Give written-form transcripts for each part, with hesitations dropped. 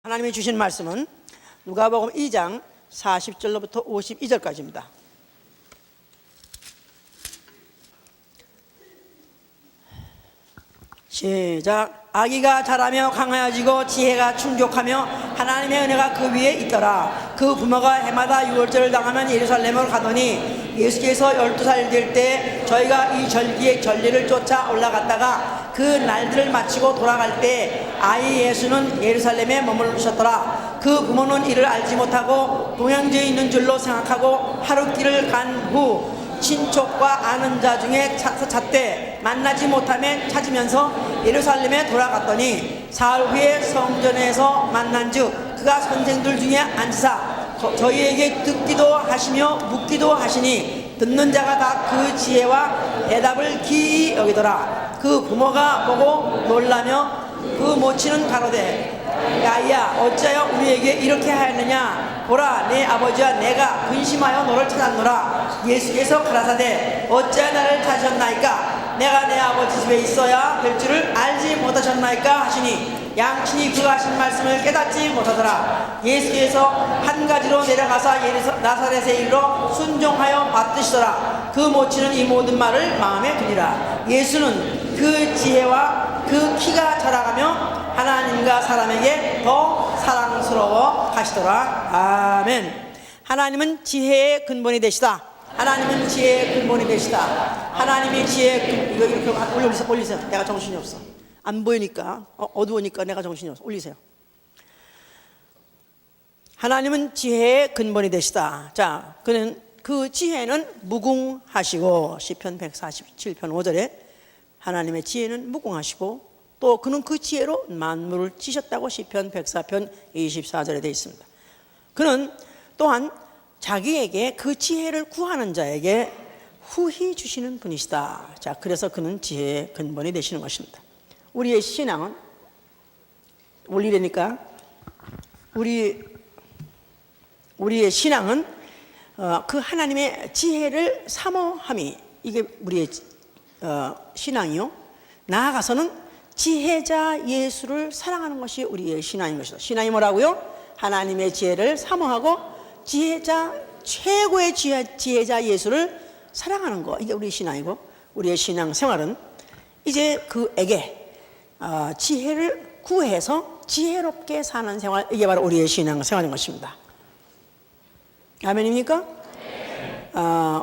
하나님이 주신 말씀은 누가복음 2장 40절로부터 52절까지입니다. 시작. 아기가 자라며 강하여지고 지혜가 충족하며 하나님의 은혜가 그 위에 있더라. 그 부모가 해마다 유월절을 당하면 예루살렘으로 가더니 예수께서 12살 될 때 저희가 이 절기의 전례를 쫓아 올라갔다가 그 날들을 마치고 돌아갈 때 아이 예수는 예루살렘에 머무르셨더라. 그 부모는 이를 알지 못하고 동양지에 있는 줄로 생각하고 하루 길을 간 후 친족과 아는 자 중에 찾되 만나지 못하며 찾으면서 예루살렘에 돌아갔더니 사흘 후에 성전에서 만난즉 그가 선생들 중에 앉으사 저희에게 듣기도 하시며 묻기도 하시니 듣는 자가 다 그 지혜와 대답을 기이 여기더라. 그 부모가 보고 놀라며 그 모친은 가로되 야야 어찌하여 우리에게 이렇게 하였느냐. 보라 내 아버지와 내가 근심하여 너를 찾았노라. 예수께서 가라사대 어찌하여 나를 찾으셨나이까. 내가 내 아버지 집에 있어야 될 줄을 알지 못하셨나이까 하시니 양친이 그가 하신 말씀을 깨닫지 못하더라. 예수께서 한 가지로 내려가서 나사렛에 이르러 순종하여 받드시더라. 그 모친은 이 모든 말을 마음에 두니라. 예수는 그 지혜와 그 키가 자라가며 하나님과 사람에게 더 사랑스러워 하시더라. 아멘. 하나님은 지혜의 근본이 되시다. 하나님은 지혜의 근본이 되시다. 하나님이 지혜의 이거 이렇게 올리세요. 내가 정신이 없어. 안 보이니까 어두우니까 내가 정신이 없어. 올리세요. 하나님은 지혜의 근본이 되시다. 자, 그는 그 지혜는 무궁하시고 시편 147편 5절에 하나님의 지혜는 무궁하시고 또 그는 그 지혜로 만물을 찌셨다고 시편 104편 24절에 되어 있습니다. 그는 또한 자기에게 그 지혜를 구하는 자에게 후히 주시는 분이시다. 자, 그래서 그는 지혜의 근본이 되시는 것입니다. 우리의 신앙은 올리려니까 우리의 신앙은 그 하나님의 지혜를 사모함이 이게 우리의 신앙이요. 나아가서는 지혜자 예수를 사랑하는 것이 우리의 신앙인 것이다. 신앙이 뭐라고요? 하나님의 지혜를 사모하고 최고의 지혜자 예수를 사랑하는 것. 이게 우리의 신앙이고 우리의 신앙 생활은 이제 그에게 지혜를 구해서 지혜롭게 사는 생활, 이게 바로 우리의 신앙 생활인 것입니다. 아멘입니까?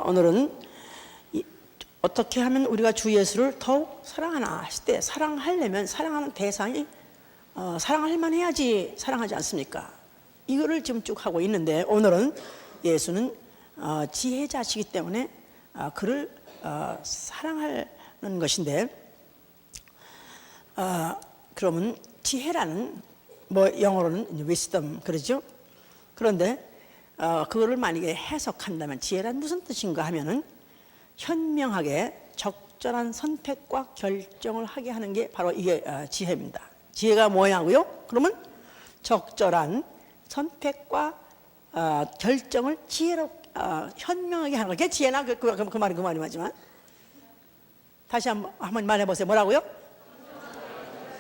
오늘은 어떻게 하면 우리가 주 예수를 더욱 사랑하나 하실 때 사랑하려면 사랑하는 대상이 사랑할 만해야지 사랑하지 않습니까? 이거를 지금 쭉 하고 있는데 오늘은 예수는 지혜자시기 때문에 그를 사랑하는 것인데 그러면 지혜라는 뭐 영어로는 wisdom 그러죠? 그런데 그거를 만약에 해석한다면 지혜란 무슨 뜻인가 하면은 현명하게 적절한 선택과 결정을 하게 하는 게 바로 이게 지혜입니다. 지혜가 뭐냐고요? 그러면 적절한 선택과 결정을 현명하게 하는 거. 그게 지혜나 그 말이 맞지만 다시 한번 말해보세요. 뭐라고요?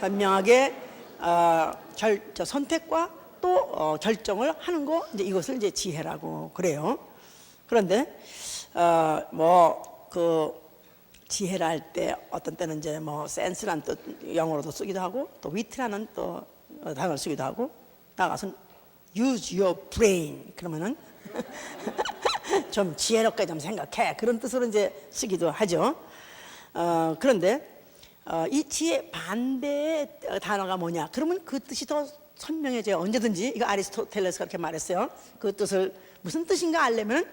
현명하게 선택과 또 결정을 하는 거, 이제 이것을 이제 지혜라고 그래요. 그런데 지혜라 할 때 어떤 때는 이제 센스라는 뜻 영어로도 쓰기도 하고 또 위트라는 또 단어를 쓰기도 하고 나가서 use your brain 그러면은 좀 지혜롭게 좀 생각해 그런 뜻으로 이제 쓰기도 하죠. 그런데 이 지혜 반대의 단어가 뭐냐? 그러면 그 뜻이 더 선명해져요. 언제든지. 이거 아리스토텔레스가 그렇게 말했어요. 그 뜻을 무슨 뜻인가 알려면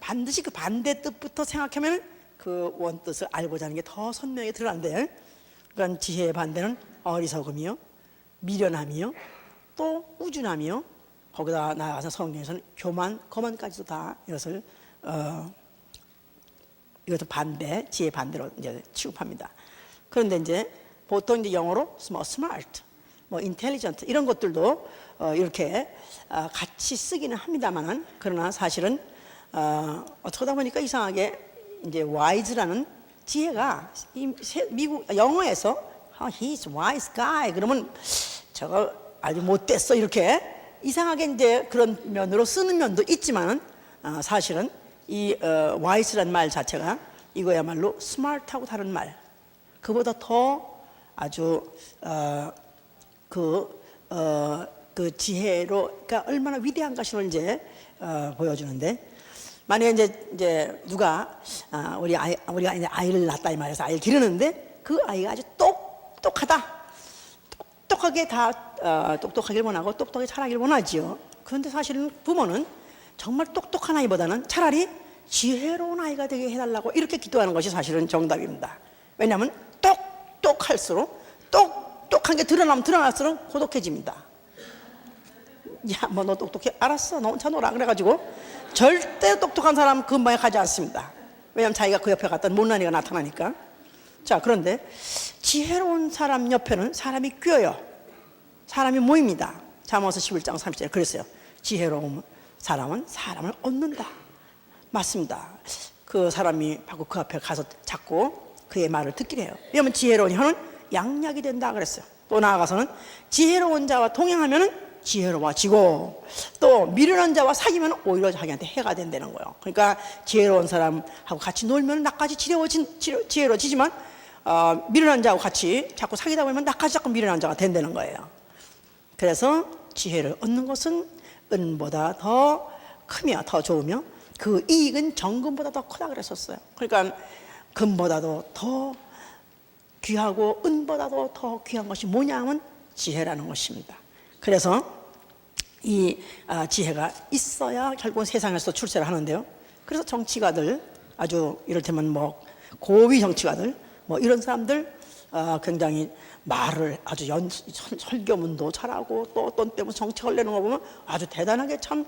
반드시 그 반대 뜻부터 생각하면 그 원뜻을 알고자 하는 게 더 선명히 드러난대요. 그러니까 지혜의 반대는 어리석음이요, 미련함이요, 또 우준함이요. 거기다 나아가서 성경에서는 교만, 거만까지도 다 이것을 이것도 반대, 지혜 반대로 이제 취급합니다. 그런데 이제 보통 이제 영어로 smart, intelligent 이런 것들도 이렇게 같이 쓰기는 합니다만은 그러나 사실은 어떻게 하다 보니까 이상하게 이제 wise라는 지혜가 미국 영어에서 he's wise guy 그러면 저거 아주 못됐어 이렇게 이상하게 이제 그런 면으로 쓰는 면도 있지만 사실은 이 wise란 말 자체가 이거야말로 smart하고 다른 말, 그보다 더 아주 그 지혜로 그러니까 얼마나 위대한 것을 이제 보여주는데, 만약에 이제 누가 우리가 이제 아이를 낳았다 이 말해서 아이를 기르는데 그 아이가 아주 똑똑하게 똑똑하길 원하고 똑똑하게 자라길 원하지요. 그런데 사실은 부모는 정말 똑똑한 아이보다는 차라리 지혜로운 아이가 되게 해달라고 이렇게 기도하는 것이 사실은 정답입니다. 왜냐하면 똑똑할수록 똑똑한 게 드러날수록 고독해집니다. 야, 뭐 너 똑똑해? 알았어, 너 혼자 놀아. 그래가지고 절대 똑똑한 사람 근방에 가지 않습니다. 왜냐하면 자기가 그 옆에 갔던 못난이가 나타나니까. 자, 그런데 지혜로운 사람 옆에는 사람이 껴요. 사람이 모입니다. 잠언서 11장 30절에 그랬어요. 지혜로운 사람은 사람을 얻는다. 맞습니다. 그 사람이 바로 그 앞에 가서 잡고 그의 말을 듣기를 해요. 왜냐하면 지혜로운 혀는 양약이 된다 그랬어요. 또 나아가서는 지혜로운 자와 동행하면 지혜로워지고, 또 미련한 자와 사귀면 오히려 자기한테 해가 된다는 거예요. 그러니까 지혜로운 사람하고 같이 놀면 나까지 지혜로워지지만 미련한 자하고 같이 자꾸 사귀다 보면 나까지 자꾸 미련한 자가 된다는 거예요. 그래서 지혜를 얻는 것은 은보다 더 크며 더 좋으며 그 이익은 정금보다 더 크다 그랬었어요. 그러니까 금보다도 더 귀하고 은보다도 더 귀한 것이 뭐냐면 지혜라는 것입니다. 그래서 이 지혜가 있어야 결국 세상에서 출세를 하는데요. 그래서 정치가들, 아주 이를테면 뭐 고위 정치가들 뭐 이런 사람들 굉장히 말을 아주 설교문도 잘하고 또 어떤 때문에 정책을 내는 거 보면 아주 대단하게 참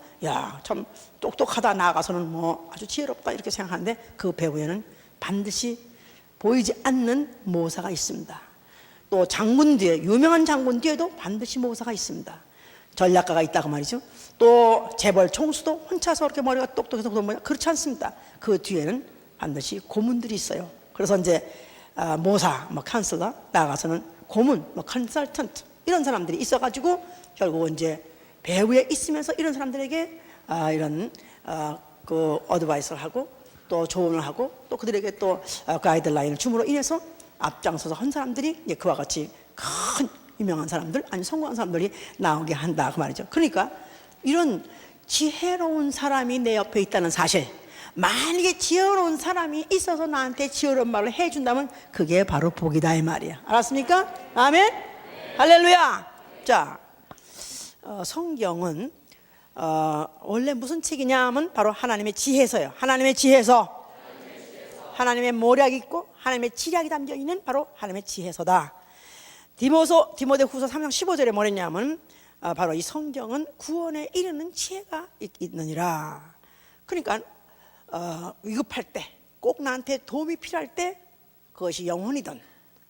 똑똑하다, 나아가서는 뭐 아주 지혜롭다 이렇게 생각하는데 그 배후에는 반드시 보이지 않는 모사가 있습니다. 또 장군 뒤에, 유명한 장군 뒤에도 반드시 모사가 있습니다. 전략가가 있다고 말이죠. 또 재벌 총수도 혼자서 그렇게 머리가 똑똑해서 그렇지 않습니다. 그 뒤에는 반드시 고문들이 있어요. 그래서 이제 모사, 뭐 카운슬러, 나아가서는 고문, 뭐 컨설턴트 이런 사람들이 있어가지고 결국은 이제 배후에 있으면서 이런 사람들에게 이런 그 어드바이스를 하고 또 조언을 하고 또 그들에게 또 가이드라인을 줌으로 인해서 앞장서서 한 사람들이 이제 그와 같이 큰 유명한 사람들, 아니 성공한 사람들이 나오게 한다 그 말이죠. 그러니까 이런 지혜로운 사람이 내 옆에 있다는 사실, 만약에 지혜로운 사람이 있어서 나한테 지혜로운 말을 해준다면 그게 바로 복이다 이 말이야. 알았습니까? 아멘? 네. 할렐루야. 자, 성경은 원래 무슨 책이냐 하면 바로 하나님의 지혜서예요. 하나님의 지혜서. 하나님의 모략이 있고 하나님의 지략이 담겨있는 바로 하나님의 지혜서다. 디모데후서 3장 15절에 뭐랬냐면 바로 이 성경은 구원에 이르는 지혜가 있느니라. 그러니까 위급할 때, 꼭 나한테 도움이 필요할 때, 그것이 영혼이든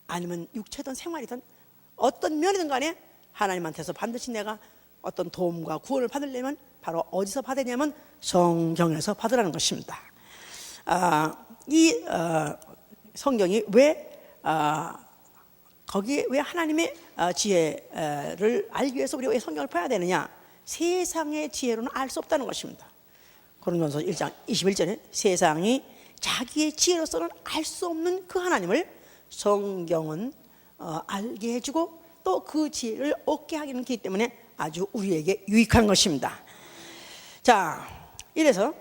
아니면 육체든 생활이든 어떤 면이든 간에 하나님한테서 반드시 내가 어떤 도움과 구원을 받으려면 바로 어디서 받으냐면 성경에서 받으라는 것입니다. 이 성경이 왜 거기에 왜 하나님의 지혜를 알기 위해서 우리가 왜 성경을 봐야 되느냐? 세상의 지혜로는 알 수 없다는 것입니다. 고린도전서 1장 21절에 세상이 자기의 지혜로서는 알 수 없는 그 하나님을 성경은 알게 해주고 또 그 지혜를 얻게 하기는 하기 때문에 아주 우리에게 유익한 것입니다. 자, 이래서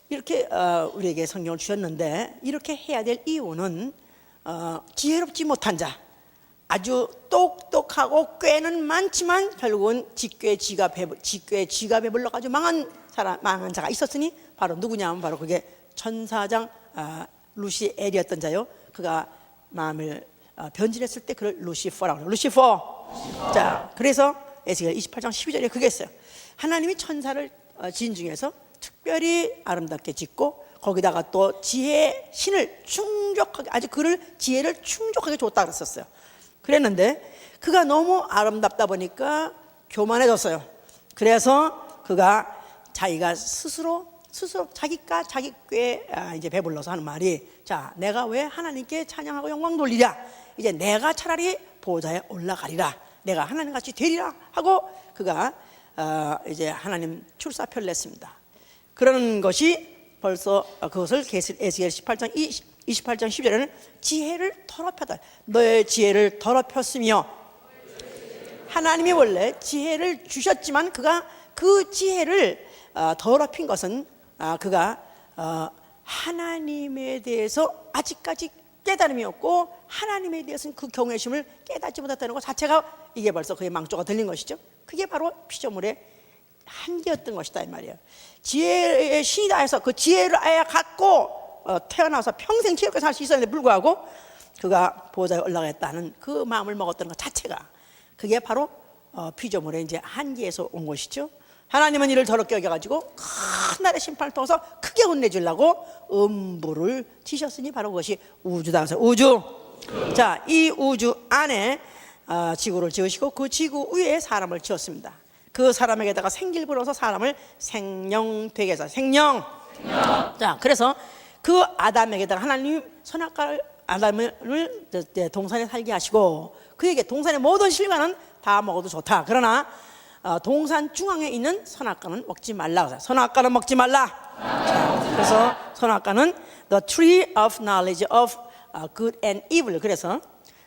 이렇게 우리에게 성경을 주셨는데 이렇게 해야 될 이유는 지혜롭지 못한 자, 아주 똑똑하고 꾀는 많지만 결국은 직궤 지가 배불러가지고 망한 자가 있었으니 바로 누구냐면 바로 그게 천사장 루시엘이었던 자요. 그가 마음을 변질했을 때 그를 루시퍼라고 해요. 루시퍼. 자, 그래서 에스겔 28장 12절에 그게 있어요. 하나님이 천사를 지은 중에서 특별히 아름답게 짓고 거기다가 또 지혜의 신을 충족하게, 아주 그를 지혜를 충족하게 줬다 그랬었어요. 그랬는데 그가 너무 아름답다 보니까 교만해졌어요. 그래서 그가 자기가 스스로 자기가 자기 꾀에 이제 배불러서 하는 말이, 자, 내가 왜 하나님께 찬양하고 영광 돌리랴? 이제 내가 차라리 보좌에 올라가리라. 내가 하나님 같이 되리라 하고 그가 이제 하나님 출사표를 냈습니다. 그런 것이 벌써 그것을 에스겔 18장 28장 10절에는 지혜를 더럽혔다. 너의 지혜를 더럽혔으며, 하나님이 원래 지혜를 주셨지만 그가 그 지혜를 더럽힌 것은 그가 하나님에 대해서 아직까지 깨달음이 없고 하나님에 대해서는 그 경외심을 깨닫지 못했다는 것 자체가 이게 벌써 그의 망조가 들린 것이죠. 그게 바로 피조물의 한계였던 것이다 이 말이에요. 지혜의 신이다 해서 그 지혜를 아예 갖고 태어나서 평생 지혜롭게 살 수 있었는데 불구하고 그가 보좌에 올라가겠다는 그 마음을 먹었던 것 자체가 그게 바로 피조물의 이제 한계에서 온 것이죠. 하나님은 이를 더럽게 여겨가지고 큰 날의 심판을 통해서 크게 혼내주려고 음부를 치셨으니 바로 그것이 우주다. 그래서 우주. 자, 이 우주 안에 지구를 지으시고 그 지구 위에 사람을 지었습니다. 그 사람에게다가 생기를 불어서 사람을 생명되게 해서 생명. 자, 그래서 그 아담에게다가 하나님 선악과를 아담을 동산에 살게 하시고 그에게 동산의 모든 실과는 다 먹어도 좋다. 그러나 동산 중앙에 있는 선악과는 먹지 말라. 선악과는 먹지 말라. 자, 그래서 선악과는 the tree of knowledge of good and evil. 그래서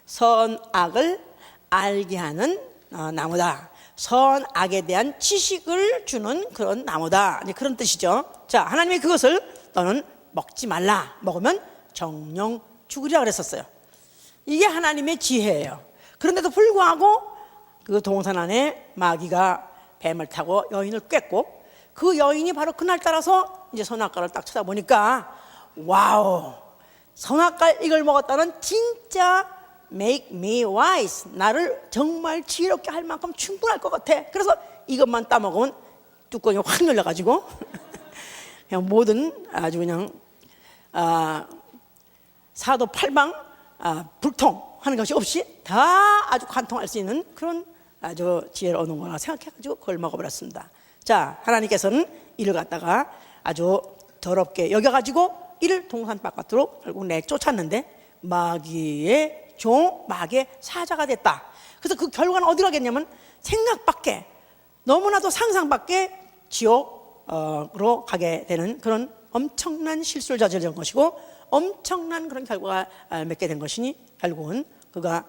선악을 알게 하는 나무다. 선악에 대한 지식을 주는 그런 나무다. 이제 그런 뜻이죠. 자, 하나님이 그것을 너는 먹지 말라. 먹으면 정령 죽으리라 그랬었어요. 이게 하나님의 지혜예요. 그런데도 불구하고 그 동산 안에 마귀가 뱀을 타고 여인을 꿰고 그 여인이 바로 그날 따라서 이제 선악과를 딱 쳐다보니까 와우, 선악과 이걸 먹었다는 진짜 make me wise, 나를 정말 지혜롭게 할 만큼 충분할 것 같아. 그래서 이것만 따먹으면 뚜껑이 확 열려가지고 그냥 모든 아주 그냥 사도팔방 불통하는 것이 없이 다 아주 관통할 수 있는 그런 아주 지혜를 얻는 거라 생각해가지고 그걸 먹어버렸습니다. 자, 하나님께서는 이를 갖다가 아주 더럽게 여겨가지고 이를 동산 바깥으로 결국 내쫓았는데 마귀의 종, 마귀의 사자가 됐다. 그래서 그 결과는 어디로 가겠냐면 생각 밖에, 너무나도 상상 밖에 지옥으로 가게 되는 그런 엄청난 실수를 저지른 것이고 엄청난 그런 결과가 맺게 된 것이니 결국은 그가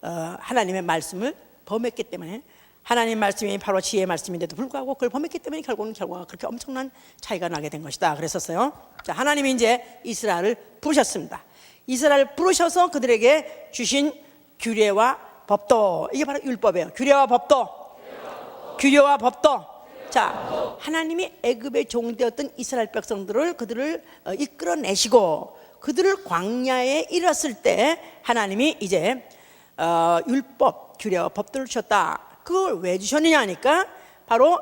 하나님의 말씀을 범했기 때문에, 하나님 말씀이 바로 지혜의 말씀인데도 불구하고 그걸 범했기 때문에 결국은 결과가 그렇게 엄청난 차이가 나게 된 것이다 그랬었어요. 자, 하나님이 이제 이스라엘을 부르셨습니다. 이스라엘을 부르셔서 그들에게 주신 규례와 법도, 이게 바로 율법이에요. 규례와 법도. 규례와 법도. 자, 하나님이 애굽의 종되었던 이스라엘 백성들을 그들을 이끌어내시고 그들을 광야에 이뤘을 때 하나님이 이제 율법, 규례와 법도를 주셨다. 그걸 왜 주셨느냐 하니까 바로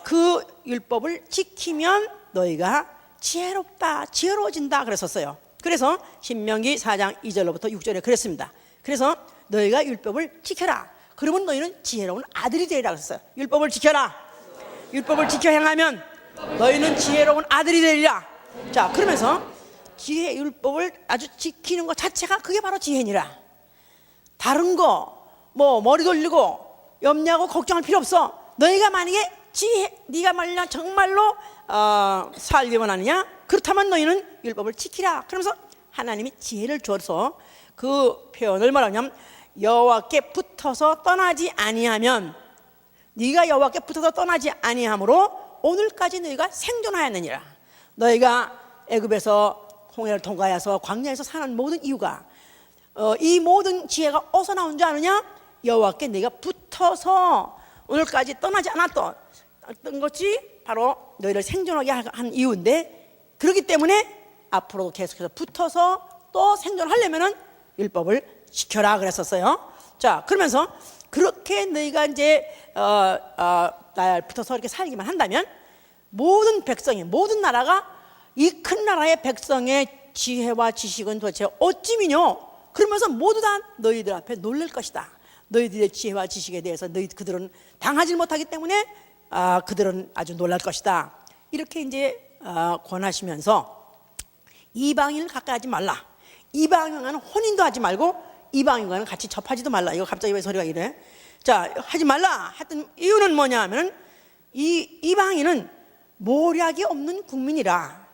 그 율법을 지키면 너희가 지혜롭다, 지혜로워진다 그랬었어요. 그래서 신명기 4장 2절로부터 6절에 그랬습니다. 그래서 너희가 율법을 지켜라. 그러면 너희는 지혜로운 아들이 되리라 그랬어요. 율법을 지켜라. 율법을 지켜 행하면 너희는 지혜로운 아들이 되리라. 자, 그러면서 지혜 율법을 아주 지키는 것 자체가 그게 바로 지혜니라. 다른 거 뭐 머리 돌리고 염려하고 걱정할 필요 없어. 너희가 만약에 지혜, 네가 만약 정말로 살기 원하느냐, 그렇다면 너희는 율법을 지키라. 그러면서 하나님이 지혜를 줘서 그 표현을 뭐라 하냐면 여호와께 붙어서 떠나지 아니하면, 네가 여호와께 붙어서 떠나지 아니함으로 오늘까지 너희가 생존하였느니라. 너희가 애굽에서 홍해를 통과해서 광야에서 사는 모든 이유가 이 모든 지혜가 어디서 나온 줄 아느냐? 여호와께 네가 붙어서 오늘까지 떠나지 않았던 것이 바로 너희를 생존하게 한 이유인데, 그렇기 때문에 앞으로도 계속해서 붙어서 또 생존하려면은 율법을 지켜라 그랬었어요. 자, 그러면서 그렇게 너희가 이제 나에 붙어서 이렇게 살기만 한다면 모든 백성이, 모든 나라가 이 큰 나라의 백성의 지혜와 지식은 도대체 어찌미뇨? 그러면서 모두 다 너희들 앞에 놀랄 것이다. 너희들의 지혜와 지식에 대해서 그들은 당하지 못하기 때문에 그들은 아주 놀랄 것이다. 이렇게 이제 권하시면서 이방인을 가까이 하지 말라. 이방인은 혼인도 하지 말고 이방인과는 같이 접하지도 말라. 이거 갑자기 왜 소리가 이래? 자, 하지 말라 했던 이유는 뭐냐 하면은 이 이방인은 모략이 없는 국민이라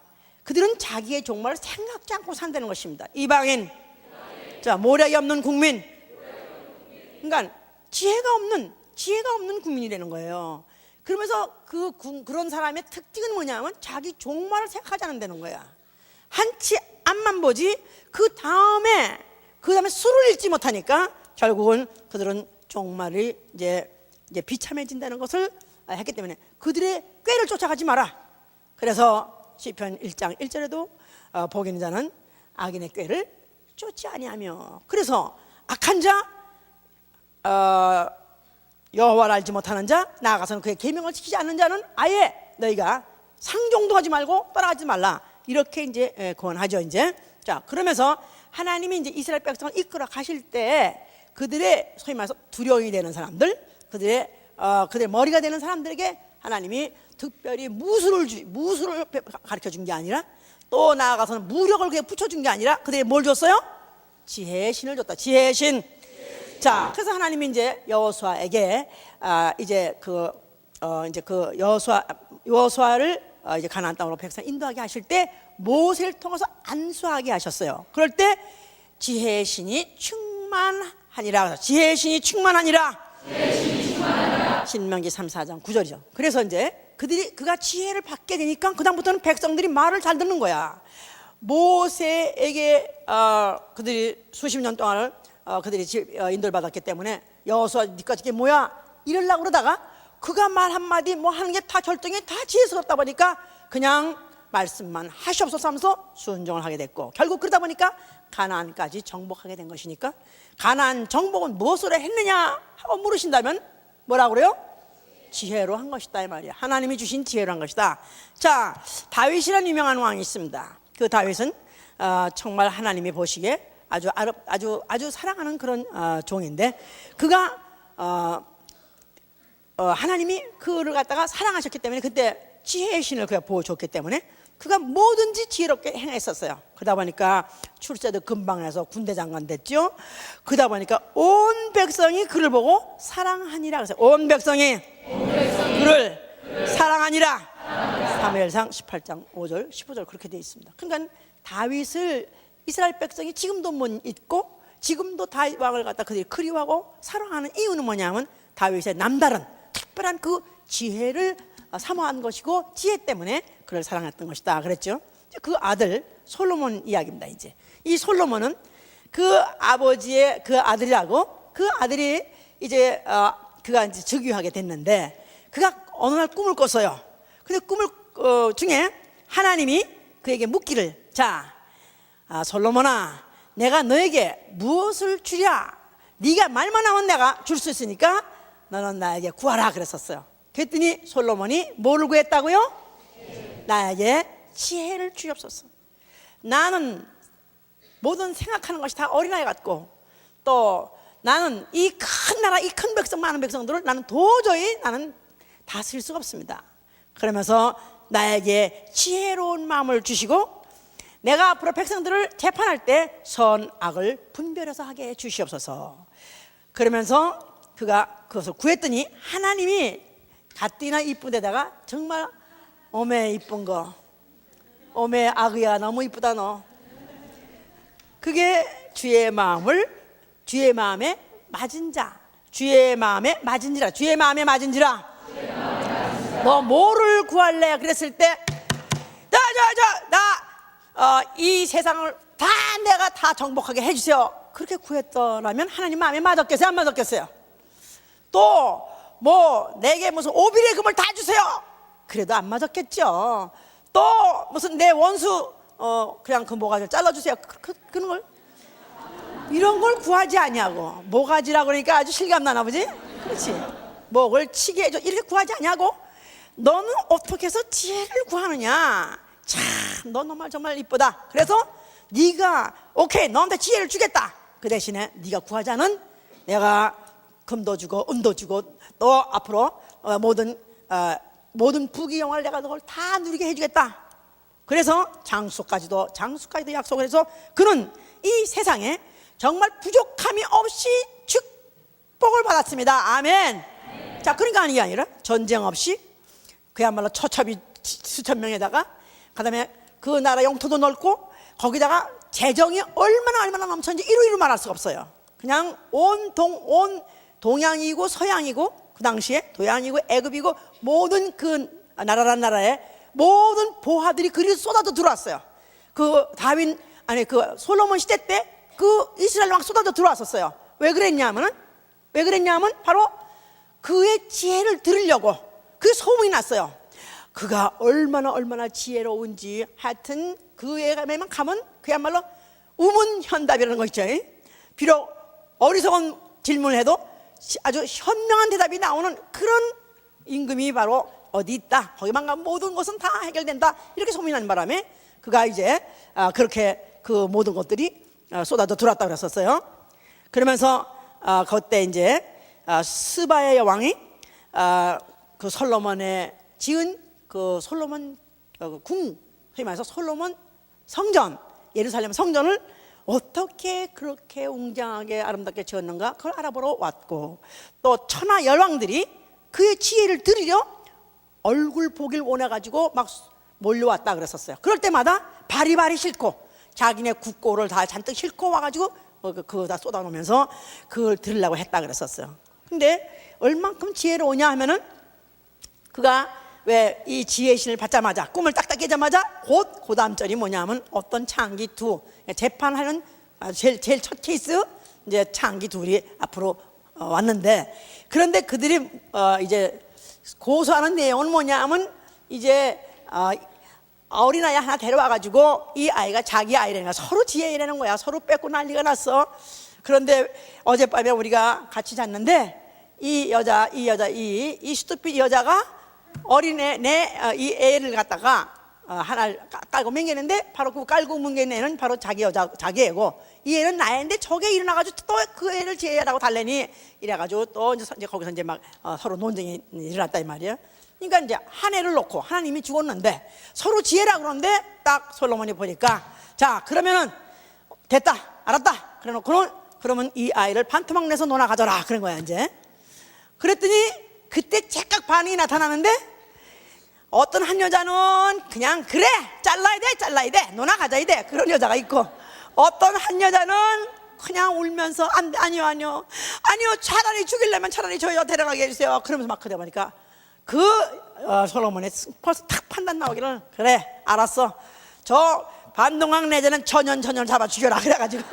그들은 자기의 종말을 생각지 않고 산다는 것입니다. 이방인, 자, 모략이 없는 국민, 그러니까 지혜가 없는 국민이라는 거예요. 그러면서 그런 사람의 특징은 뭐냐면 자기 종말을 생각하지 않는다는 거야. 한치 앞만 보지 그 다음에 수를 읽지 못하니까 결국은 그들은 종말이 이제 비참해진다는 것을 했기 때문에 그들의 꾀를 쫓아가지 마라. 그래서 시편 1장 1절에도 복 있는 자는 악인의 꾀를 쫓지 아니하며, 그래서 악한 자, 여호와를 알지 못하는 자, 나아가서는 그의 계명을 지키지 않는 자는 아예 너희가 상종도 하지 말고 떠나가지 말라. 이렇게 이제 권하죠. 이제 자, 그러면서 하나님이 이제 이스라엘 백성을 이끌어 가실 때 그들의 소위 말해서 두려움이 되는 사람들, 그들의 머리가 되는 사람들에게 하나님이 특별히 무술을 가르쳐 준 게 아니라, 또 나아가서는 무력을 그에 붙여준 게 아니라 그들이 뭘 줬어요? 지혜의 신을 줬다. 지혜의 신. 자, 그래서 하나님이 이제 여호수아에게 이제 그 여호수아를 이제 가나안 땅으로 백성 인도하게 하실 때 모세를 통해서 안수하게 하셨어요. 그럴 때 지혜의 신이 충만하니라. 지혜의 신이 충만하니라. 신명기 3, 4장 9절이죠. 그래서 이제 그가 지혜를 받게 되니까 그다음부터는 백성들이 말을 잘 듣는 거야. 모세에게 그들이 수십 년 동안을 그들이 인도를 받았기 때문에 여호수아 니까 이게 뭐야 이러려고 그러다가 그가 말 한마디 뭐 하는 게 다 결정이 다 지혜스럽다 보니까 그냥 말씀만 하시옵소서 하면서 순종을 하게 됐고, 결국 그러다 보니까 가나안까지 정복하게 된 것이니까, 가나안 정복은 무엇으로 했느냐 하고 물으신다면 뭐라고 그래요? 지혜로 한 것이다 이 말이야. 하나님이 주신 지혜로 한 것이다. 자, 다윗이라는 유명한 왕이 있습니다. 그 다윗은 정말 하나님이 보시기에 아주 사랑하는 그런 종인데, 그가 하나님이 그를 갖다가 사랑하셨기 때문에 그때 지혜의 신을 그가 보여줬기 때문에 그가 뭐든지 지혜롭게 행했었어요. 그러다 보니까 출세도 금방 해서 군대 장관 됐죠. 그러다 보니까 온 백성이 그를 보고 사랑하니라. 그래서 온 백성이 그를 사랑하니라. 사무엘상 18장 5절 15절 그렇게 되어 있습니다. 그러니까 다윗을 이스라엘 백성이 지금도 못 잊고 지금도 다윗 왕을 갖다 그들이 그리워하고 사랑하는 이유는 뭐냐면 다윗의 남다른 특별한 그 지혜를 사모한 것이고 지혜 때문에 그를 사랑했던 것이다 그랬죠. 그 아들 솔로몬 이야기입니다. 이제 이 솔로몬은 그 아버지의 그 아들이라고, 그 아들이 이제 그가 이제 즉위하게 됐는데 그가 어느 날 꿈을 꿨어요. 근데 꿈을 중에 하나님이 그에게 묻기를, 자, 솔로몬아, 내가 너에게 무엇을 주랴? 네가 말만 하면 내가 줄 수 있으니까 너는 나에게 구하라 그랬었어요. 그랬더니 솔로몬이 뭐를 구했다고요? 나에게 지혜를 주옵소서. 나는 모든 생각하는 것이 다 어린아이 같고, 또 나는 이 큰 나라, 이 큰 백성, 많은 백성들을 나는 도저히 다스릴 수가 없습니다. 그러면서 나에게 지혜로운 마음을 주시고 내가 앞으로 백성들을 재판할 때 선악을 분별해서 하게 해 주시옵소서. 그러면서 그가 그것을 구했더니 하나님이 갓디나 이쁜 데다가 정말 어메 이쁜 거, 어메 아그야 너무 이쁘다 너. 그게 주의 마음에 맞은 자, 주의 마음에 맞은지라, 주의 마음에 맞은지라. 너 뭐를 구할래? 그랬을 때 이 세상을 다 내가 다 정복하게 해주세요. 그렇게 구했더라면 하나님 마음에 맞았겠어요? 안 맞았겠어요? 또 뭐 내게 무슨 오빌의 금을 다 주세요. 그래도 안 맞았겠죠. 또 무슨 내 원수 그냥 그 모가지를 잘라주세요. 그런 걸, 이런 걸 구하지 아니하고, 모가지라고 그러니까 아주 실감나나 보지? 그렇지. 목을 치게 해줘 이렇게 구하지 아니하고 너는 어떻게 해서 지혜를 구하느냐. 참, 너 정말 이쁘다. 그래서 네가 오케이 너한테 지혜를 주겠다. 그 대신에 네가 구하자는 내가 금도 주고 은도 주고 너 앞으로 모든 부귀영화를 내가 너를 다 누리게 해주겠다. 그래서 장수까지도 약속을 해서 그는 이 세상에 정말 부족함이 없이 축복을 받았습니다. 아멘. 자, 그러니까 이게 아니라 전쟁 없이 그야말로 처첩이 수천 명에다가 그다음에 그 나라 영토도 넓고 거기다가 재정이 얼마나 넘쳤는지 이루 말할 수가 없어요. 그냥 온 동양이고 서양이고 그 당시에 동양이고 애굽이고 모든 그 나라란 나라에 모든 보화들이 그리로 쏟아져 들어왔어요. 그 솔로몬 시대 때 그 이스라엘 왕 쏟아져 들어왔었어요. 왜 그랬냐면 바로 그의 지혜를 들으려고 그 소문이 났어요. 그가 얼마나 지혜로운지 하여튼 그에만 가면 그야말로 우문현답이라는 거 있죠. 비록 어리석은 질문을 해도 아주 현명한 대답이 나오는 그런 임금이 바로 어디 있다. 거기만 가면 모든 것은 다 해결된다. 이렇게 소문이 나는 바람에 그가 이제 그렇게 그 모든 것들이 쏟아져 들어왔다고 그랬었어요. 그러면서 그때 이제 스바의 왕이 그 솔로몬의 지은 그 솔로몬 궁, 소위 말해서 솔로몬 성전, 예루살렘 성전을 어떻게 그렇게 웅장하게 아름답게 지었는가 그걸 알아보러 왔고, 또 천하 열왕들이 그의 지혜를 들으려 얼굴 보길 원해가지고 막 몰려왔다 그랬었어요. 그럴 때마다 바리바리 싣고 자기네 국고를 다 잔뜩 싣고 와가지고 그거 다 쏟아놓으면서 그걸 들으려고 했다 그랬었어요. 근데 얼만큼 지혜로우냐 하면은 그가 왜 이 지혜의 신을 받자마자 꿈을 딱딱 깨자마자 곧 그 다음 절이 뭐냐면 어떤 창기 두 재판하는 제일 첫 케이스 이제 창기 둘이 앞으로 왔는데, 그런데 그들이 이제 고소하는 내용은 뭐냐면 이제 어린아이 하나 데려와가지고 이 아이가 자기 아이라는 거야. 서로 지혜이라는 거야. 서로 뺏고 난리가 났어. 그런데 어젯밤에 우리가 같이 잤는데 이 스투피 여자가 어린애 이 애를 갖다가 하나를 깔고 맹기는데 바로 그 깔고 맹긴 애는 바로 자기 애고 이 애는 나애인데 저게 일어나가지고 또 그 애를 지혜라고 달래니 이래가지고 또 이제 거기서 이제 막 서로 논쟁이 일어났다 이 말이야. 그러니까 이제 한 애를 놓고 하나님이 죽었는데 서로 지혜라 그러는데 딱 솔로몬이 보니까 자 그러면은 됐다 알았다 그러면 이 아이를 반토막 내서 논아 가져라 그런 거야 이제. 그랬더니 그때 제각 반응이 나타나는데 어떤 한 여자는 그냥 그래 잘라야 돼 논아 가져야 돼 그런 여자가 있고, 어떤 한 여자는 그냥 울면서 아니요 차라리 죽이려면 차라리 저희 데려가게 해주세요 그러면서 막 그러다 보니까 솔로몬의 벌써 탁 판단 나오기를 그래 알았어 저 반동강 내자는 천연 잡아 죽여라 그래가지고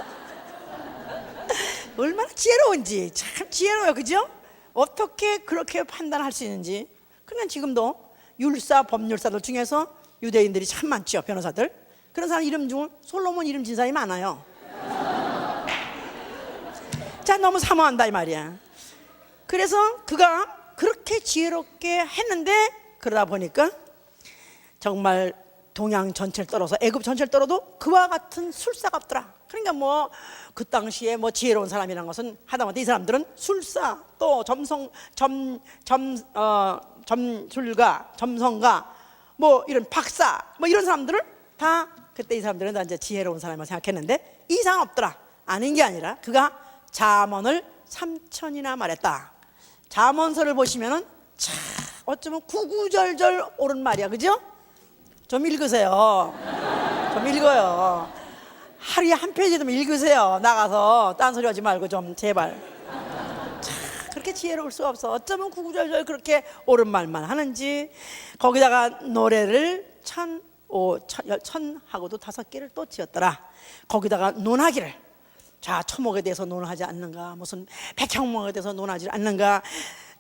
얼마나 지혜로운지 참 지혜로워요. 그죠? 어떻게 그렇게 판단할 수 있는지. 그냥 지금도 법률사들 중에서 유대인들이 참 많죠. 변호사들. 그런 사람 이름 중 솔로몬 이름 진 사람이 많아요. 자 너무 사모한다 이 말이야. 그래서 그가 그렇게 지혜롭게 했는데 그러다 보니까 정말 동양 전체를 떨어서 애굽 전체를 떨어도 그와 같은 술사가 없더라. 그러니까 뭐 그 당시에 뭐 지혜로운 사람이라는 것은 하다못해 이 사람들은 술사 또 점술가 점성가 뭐 이런 박사 뭐 이런 사람들을 다 그때 이 사람들은 다 이제 지혜로운 사람이라고 생각했는데 이 사람 없더라. 아닌 게 아니라 그가 잠언을 3천이나 말했다. 잠언서를 보시면은 참 어쩌면 구구절절 옳은 말이야. 그죠? 좀 읽으세요. 좀 읽어요. 하루에 한 페이지 좀 읽으세요. 나가서 딴소리 하지 말고 좀 제발. 참 그렇게 지혜로울 수 없어. 어쩌면 구구절절 그렇게 옳은 말만 하는지. 거기다가 노래를 천하고도 5개를 또 지었더라. 거기다가 논하기를 자 초목에 대해서 논하지 않는가, 무슨 백향목에 대해서 논하지 않는가,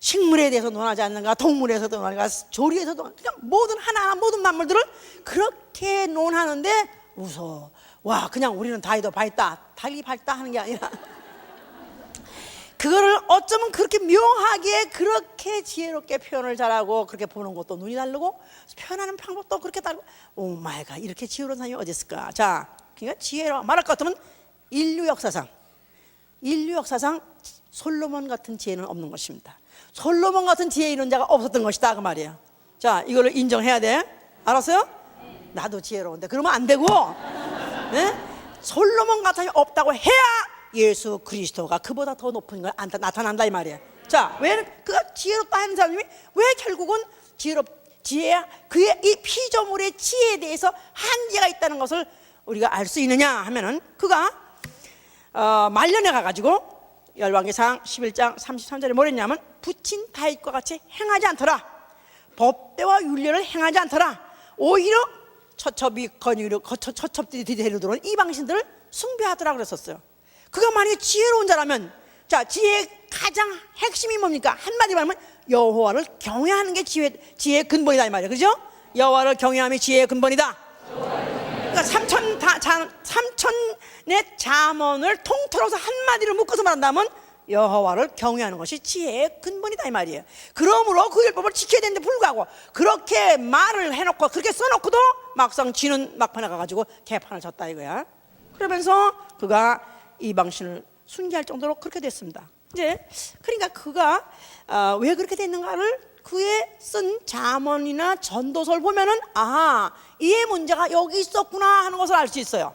식물에 대해서 논하지 않는가, 동물에서도 논하는가, 조리에서도 그냥 모든 하나하나 모든 만물들을 그렇게 논하는데 웃어. 와 그냥 우리는 다이도 밝다 하는 게 아니라 그거를 어쩌면 그렇게 묘하게 그렇게 지혜롭게 표현을 잘하고 그렇게 보는 것도 눈이 다르고 표현하는 방법도 그렇게 다르고 오 마이 갓 이렇게 지혜로운 사람이 어디 있을까. 자 그러니까 지혜로 말할 것 같으면 인류 역사상 솔로몬 같은 지혜는 없는 것입니다. 솔로몬 같은 지혜 이런 자가 없었던 것이다 그 말이에요. 자 이거를 인정해야 돼. 알았어요? 나도 지혜로운데 그러면 안 되고 네? 솔로몬 같은 사람이 없다고 해야 예수 그리스도가 그보다 더 높은 걸 나타난다 이 말이에요. 자, 왜 그가 지혜롭다 하는 사람이 왜 결국은 지혜, 그의 이 피조물의 지혜에 대해서 한계가 있다는 것을 우리가 알 수 있느냐 하면은 그가 말년에 가가지고 열왕기상 11장 33절에 뭐랬냐면 부친 다윗과 같이 행하지 않더라. 법대와 윤례를 행하지 않더라. 오히려 처첩이 건의로 처첩들이 데리러 들어온 이방신들을 숭배하더라 그랬었어요. 그가 만약에 지혜로운 자라면, 자, 지혜의 가장 핵심이 뭡니까? 한마디로 말하면 여호와를 경외하는 게 지혜의 근본이다 이 말이에요. 그죠? 여호와를 경외함이 지혜의 근본이다. 그러니까 삼천의 잠언을 통틀어서 한마디로 묶어서 말한다면 여호와를 경외하는 것이 지혜의 근본이다 이 말이에요. 그러므로 그 율법을 지켜야 되는데 불구하고 그렇게 말을 해놓고 그렇게 써놓고도 막상 지는 막판에 가가지고 개판을 쳤다 이거야. 그러면서 그가 이방신을 순교할 정도로 그렇게 됐습니다. 이제 그러니까 그가 왜 그렇게 됐는가를 그의 쓴 잠언이나 전도서를 보면은 이의 문제가 여기 있었구나 하는 것을 알 수 있어요.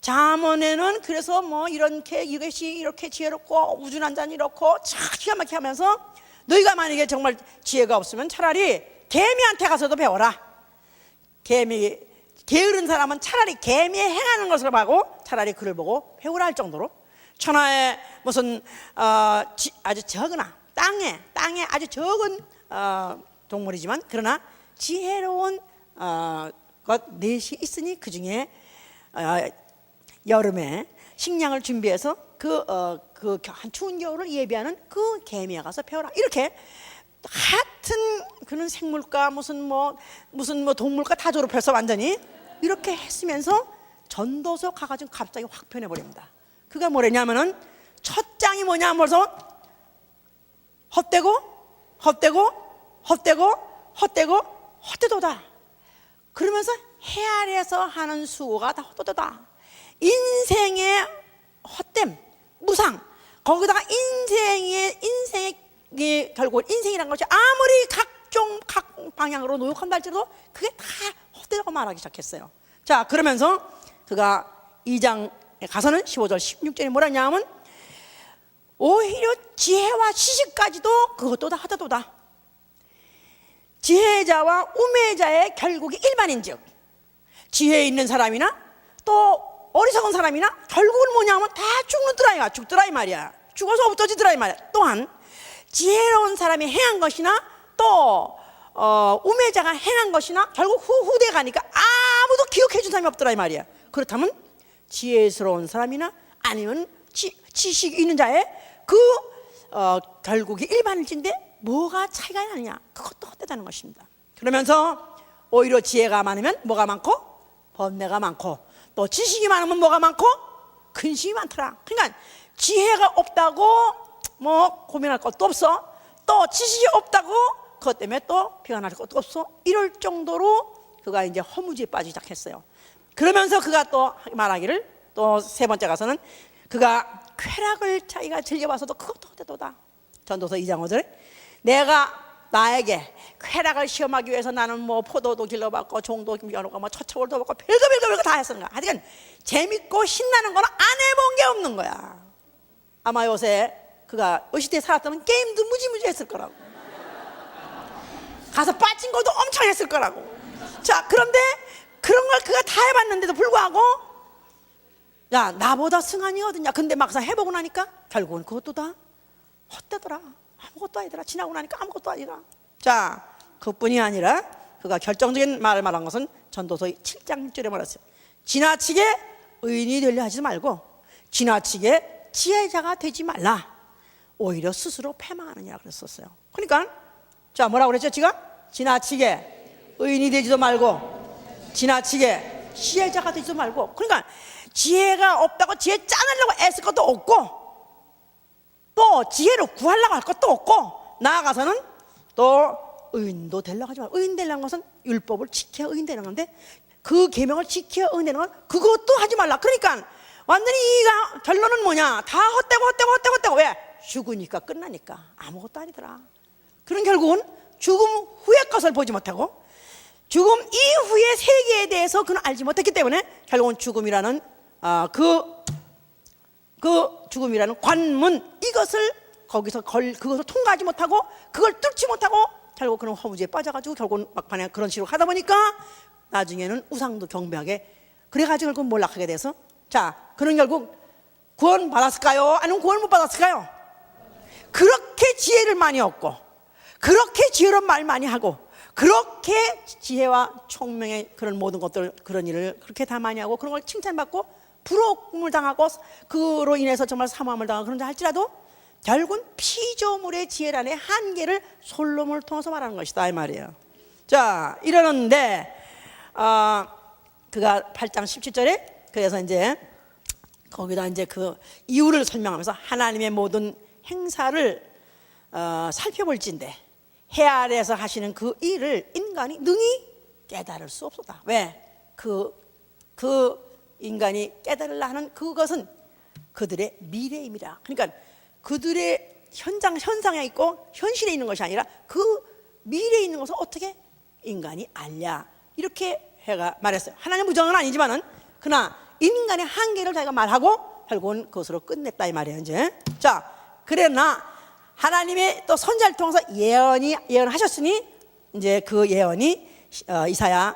잠언에는 그래서 뭐 이것이 이렇게 지혜롭고 우준한 자는 이렇고 참 기가 막히게 하면서 너희가 만약에 정말 지혜가 없으면 차라리 개미한테 가서도 배워라. 게으른 사람은 차라리 개미에 행하는 것을 하고 차라리 그를 보고 배우라 할 정도로 천하의 무슨 아주 적으나 땅에 아주 적은 동물이지만 그러나 지혜로운 것 넷이 있으니 그 중에 여름에 식량을 준비해서 한 추운 겨울을 예비하는 그 개미에 가서 배워라. 이렇게 같은 그런 생물과 무슨 동물과 다 졸업해서 완전히 이렇게 했으면서 전도서 가가지고 갑자기 확 변해버립니다. 그가 뭐랬냐면은 첫 장이 뭐냐 벌써 헛되도다. 그러면서 해 아래에서 하는 수고가 다 헛되도다. 인생의 헛됨, 무상. 거기다가 인생의 결국 인생이라는 것이 아무리 각 방향으로 노력한다 할지라도 그게 다 헛되다고 말하기 시작했어요. 자, 그러면서 그가 2장에 가서는 15절 16절에 뭐라 하냐면 오히려 지혜와 지식까지도 그것도 다 헛되도다. 지혜자와 우매자의 결국이 일반인즉 지혜 있는 사람이나 또 어리석은 사람이나 결국은 뭐냐면 다 죽더라 이 말이야. 죽어서 없어지더라 이 말이야. 또한 지혜로운 사람이 행한 것이나 또 우매자가 행한 것이나 결국 후대 가니까 아무도 기억해 준 사람이 없더라 이 말이야. 그렇다면 지혜스러운 사람이나 아니면 지식 있는 자의 결국이 일반인인데 뭐가 차이가 나느냐? 그것도 헛되다는 것입니다. 그러면서 오히려 지혜가 많으면 뭐가 많고 번뇌가 많고 또 지식이 많으면 뭐가 많고 근심이 많더라. 그러니까 지혜가 없다고 뭐 고민할 것도 없어. 또 지식이 없다고 그것 때문에 또 비관할 것도 없어. 이럴 정도로 그가 이제 허무지에 빠지기 시작했어요. 그러면서 그가 또 말하기를 또 세 번째 가서는 그가 쾌락을 자기가 즐겨봐서도 그것도 헛되도다. 전도서 2장 5절에 내가 나에게 쾌락을 시험하기 위해서 나는 뭐 포도도 길러봤고 종도 길러봤고 뭐 처처벌도 받고 별거 다 했었는가. 하여튼 재밌고 신나는 건 안 해본 게 없는 거야. 아마 요새 그가 이 시대에 살았다면 게임도 무지무지 했을 거라고. 가서 빠진 것도 엄청 했을 거라고. 자, 그런데 그런 걸 그가 다 해봤는데도 불구하고 야, 나보다 승한이 어딨냐. 근데 막상 해보고 나니까 결국은 그것도 다 헛되더라. 아무것도 아니더라. 지나고 나니까 아무것도 아니라. 자, 그뿐이 아니라 그가 결정적인 말을 말한 것은 전도서 7장 1절에 말했어요. 지나치게 의인이 되려 하지 말고 지나치게 지혜자가 되지 말라. 오히려 스스로 패망하느냐 그랬었어요. 그러니까 자, 뭐라고 그랬죠? 지금 지나치게 의인이 되지도 말고 지나치게 지혜자가 되지도 말고. 그러니까 지혜가 없다고 지혜 짜내려고 애쓸 것도 없고 또 지혜로 구하려고 할 것도 없고 나아가서는 또 의인도 되려고 하지 말고. 의인 되려는 것은 율법을 지켜야 의인 되는 건데 그 계명을 지켜야 의인 되는 건 그것도 하지 말라. 그러니까 완전히 이가 결론은 뭐냐? 다 헛되고 왜? 죽으니까 끝나니까 아무것도 아니더라. 그런 결국은 죽음 후의 것을 보지 못하고 죽음 이후의 세계에 대해서 그는 알지 못했기 때문에 결국은 죽음이라는 그 죽음이라는 관문, 이것을 거기서 그것을 통과하지 못하고 그걸 뚫지 못하고 결국 그런 허무지에 빠져가지고 결국 막판에 그런 식으로 하다 보니까 나중에는 우상도 경배하게 그래가지고 결국 몰락하게 돼서, 자, 그는 결국 구원 받았을까요? 아니면 구원 못 받았을까요? 그렇게 지혜를 많이 얻고 그렇게 지혜로운 말 많이 하고 그렇게 지혜와 총명의 그런 모든 것들, 그런 일을 그렇게 다 많이 하고 그런 걸 칭찬받고 부러움을 당하고 그로 인해서 정말 사모함을 당하고 그런지 할지라도 결국은 피조물의 지혜란의 한계를 솔로몬을 통해서 말하는 것이다 이 말이에요. 자, 이러는데 그가 8장 17절에 그래서 이제 거기다 이제 그 이유를 설명하면서 하나님의 모든 행사를 살펴볼진대 해 아래에서 하시는 그 일을 인간이 능히 깨달을 수 없었다. 왜? 그 인간이 깨달으려 하는 그것은 그들의 미래입니다. 그러니까 그들의 현상에 있고 현실에 있는 것이 아니라 그 미래에 있는 것을 어떻게 인간이 알냐, 이렇게 해가 말했어요. 하나님 부정은 아니지만은 그러나 인간의 한계를 자기가 말하고 결국은 그것으로 끝냈다 이 말이에요. 이제 자, 그러나 하나님의 또 선지자를 통해서 예언하셨으니 이제 그 예언이 이사야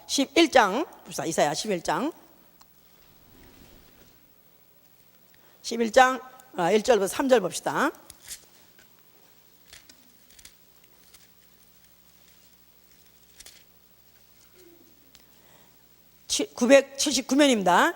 11장 봅시다. 이사야 11장 1절부터 3절 봅시다. (979면입니다)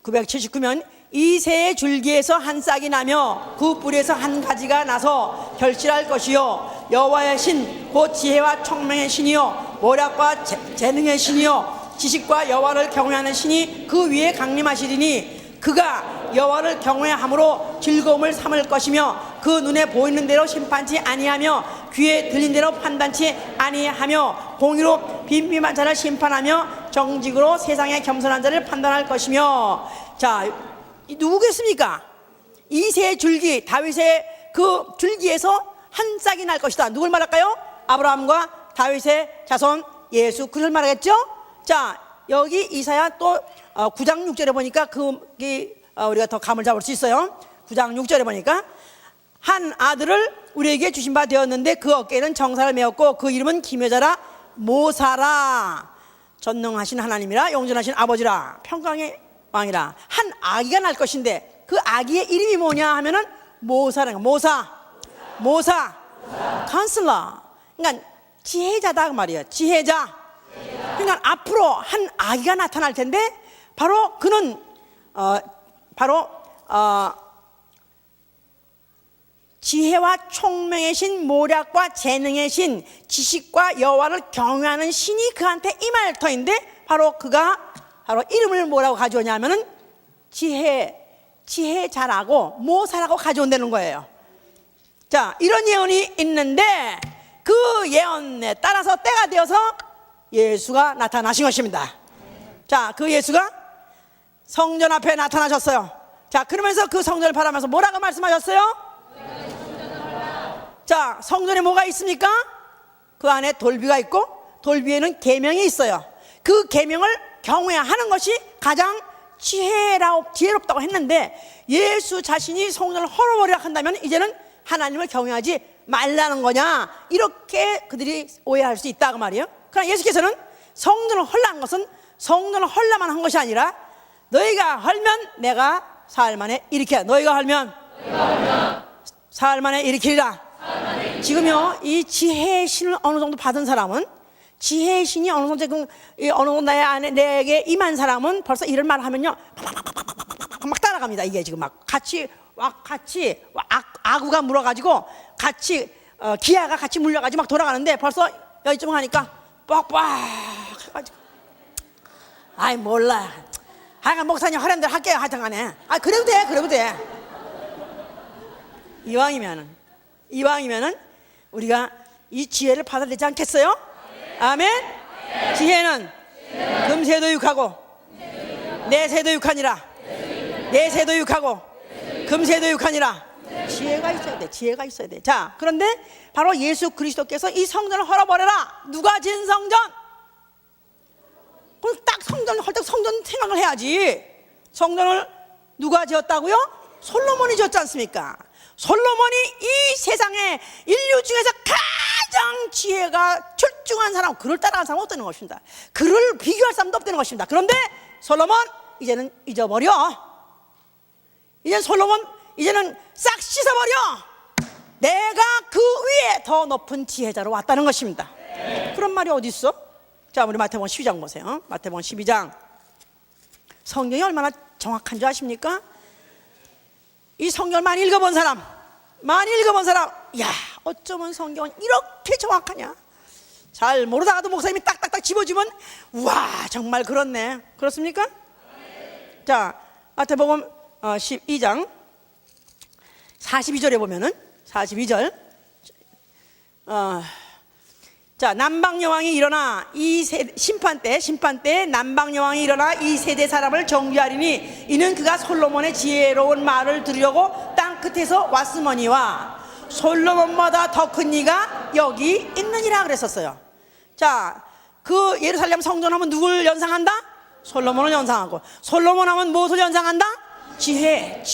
979면 이새의 줄기에서 한 싹이 나며 그 뿌리에서 한 가지가 나서 결실할 것이요 여호와의 신 곧 지혜와 총명의 신이요 모략과 재능의 신이요 지식과 여호와를 경외하는 신이 그 위에 강림하시리니 그가 여호와를 경외함으로 즐거움을 삼을 것이며 그 눈에 보이는 대로 심판치 아니하며 귀에 들린 대로 판단치 아니하며 공의로 빈비만 자를 심판하며 정직으로 세상의 겸손한 자를 판단할 것이며. 자, 누구겠습니까? 이새의 줄기, 다윗의 그 줄기에서 한 싹이 날 것이다. 누굴 말할까요? 아브라함과 다윗의 자손 예수 그를 말하겠죠? 자, 여기 이사야 또 9장 6절에 보니까 우리가 더 감을 잡을 수 있어요. 9장 6절에 보니까 한 아들을 우리에게 주신 바 되었는데 그 어깨에는 정사를 메었고 그 이름은 기묘자라 모사라 전능하신 하나님이라 용전하신 아버지라 평강의 왕이라. 한 아기가 날 것인데 그 아기의 이름이 뭐냐 하면은 모사라는 거야. 모사 카운슬러, 그러니까 지혜자다 그 말이에요. 지혜자. 그러니까 앞으로 한 아기가 나타날 텐데 바로 그는 지혜와 총명의 신, 모략과 재능의 신, 지식과 여호와를 경외하는 신이 그한테 임할 터인데 바로 그가 바로 이름을 뭐라고 가져오냐면은 지혜자라고 모사라고 가져온다는 거예요. 자, 이런 예언이 있는데 그 예언에 따라서 때가 되어서 예수가 나타나신 것입니다. 자, 그 예수가 성전 앞에 나타나셨어요. 자, 그러면서 그 성전을 바라면서 뭐라고 말씀하셨어요? 자, 성전에 뭐가 있습니까? 그 안에 돌비가 있고 돌비에는 계명이 있어요. 그 계명을 경외하는 것이 가장 지혜롭다고 했는데 예수 자신이 성전을 헐어버리라 한다면 이제는 하나님을 경외하지 말라는 거냐, 이렇게 그들이 오해할 수 있다 그 말이에요. 그러나 예수께서는 성전을 헐라는 것은 성전을 헐라만 한 것이 아니라 너희가 헐면 내가 사흘 만에 일으키라. 너희가 헐면 사흘 만에 일으키리라. 지금요, 이 지혜의 신을 어느 정도 받은 사람은, 지혜의 신이 어느 정도 지금 어느 정도 나의 안에 내게 임한 사람은 벌써 이런 말을 하면요 막 따라갑니다. 이게 지금 막 같이 아구가 물어가지고 같이 기아가 같이 물려가지고 막 돌아가는데 벌써 여기쯤 하니까 뻑뻑 해가지고 아이 몰라, 하여간 목사님 하라는 대로 할게요 하여튼간에. 아 그래도 돼. 이왕이면은 우리가 이 지혜를 받아야 되지 않겠어요? 아멘. 지혜는 금세도 육하고 내세도 육하니라. 내세도 육하고 금세도 육하니라. 지혜가 있어야 돼. 자, 그런데 바로 예수 그리스도께서 이 성전을 헐어버려라. 누가 지은 성전? 그럼 딱 성전 헐 때 성전 생각을 해야지. 성전을 누가 지었다고요? 솔로몬이 지었지 않습니까? 솔로몬이 이 세상에 인류 중에서 가장 지혜가 출중한 사람, 그를 따라간 사람은 없다는 것입니다. 그를 비교할 사람도 없다는 것입니다. 그런데 솔로몬 이제는 잊어버려. 이제 솔로몬 이제는 싹 씻어버려. 내가 그 위에 더 높은 지혜자로 왔다는 것입니다. 그런 말이 어디 있어? 자, 우리 마태복음 12장 보세요. 마태복음 12장. 성경이 얼마나 정확한 줄 아십니까? 이 성경을 많이 읽어본 사람, 야, 어쩌면 성경은 이렇게 정확하냐? 잘 모르다가도 목사님이 딱딱딱 집어주면, 와, 정말 그렇네. 그렇습니까? 자, 마태복음 12장 42절에 보면은 42절. 자, 남방 여왕이 일어나 이 심판 때 남방 여왕이 일어나 이 세대 사람을 정죄하리니 이는 그가 솔로몬의 지혜로운 말을 들으려고 땅 끝에서 왔으머니와 솔로몬보다 더 큰 이가 여기 있느니라 그랬었어요. 자, 그 예루살렘 성전하면 누굴 연상한다? 솔로몬을 연상하고, 솔로몬 하면 무엇을 연상한다? 지혜.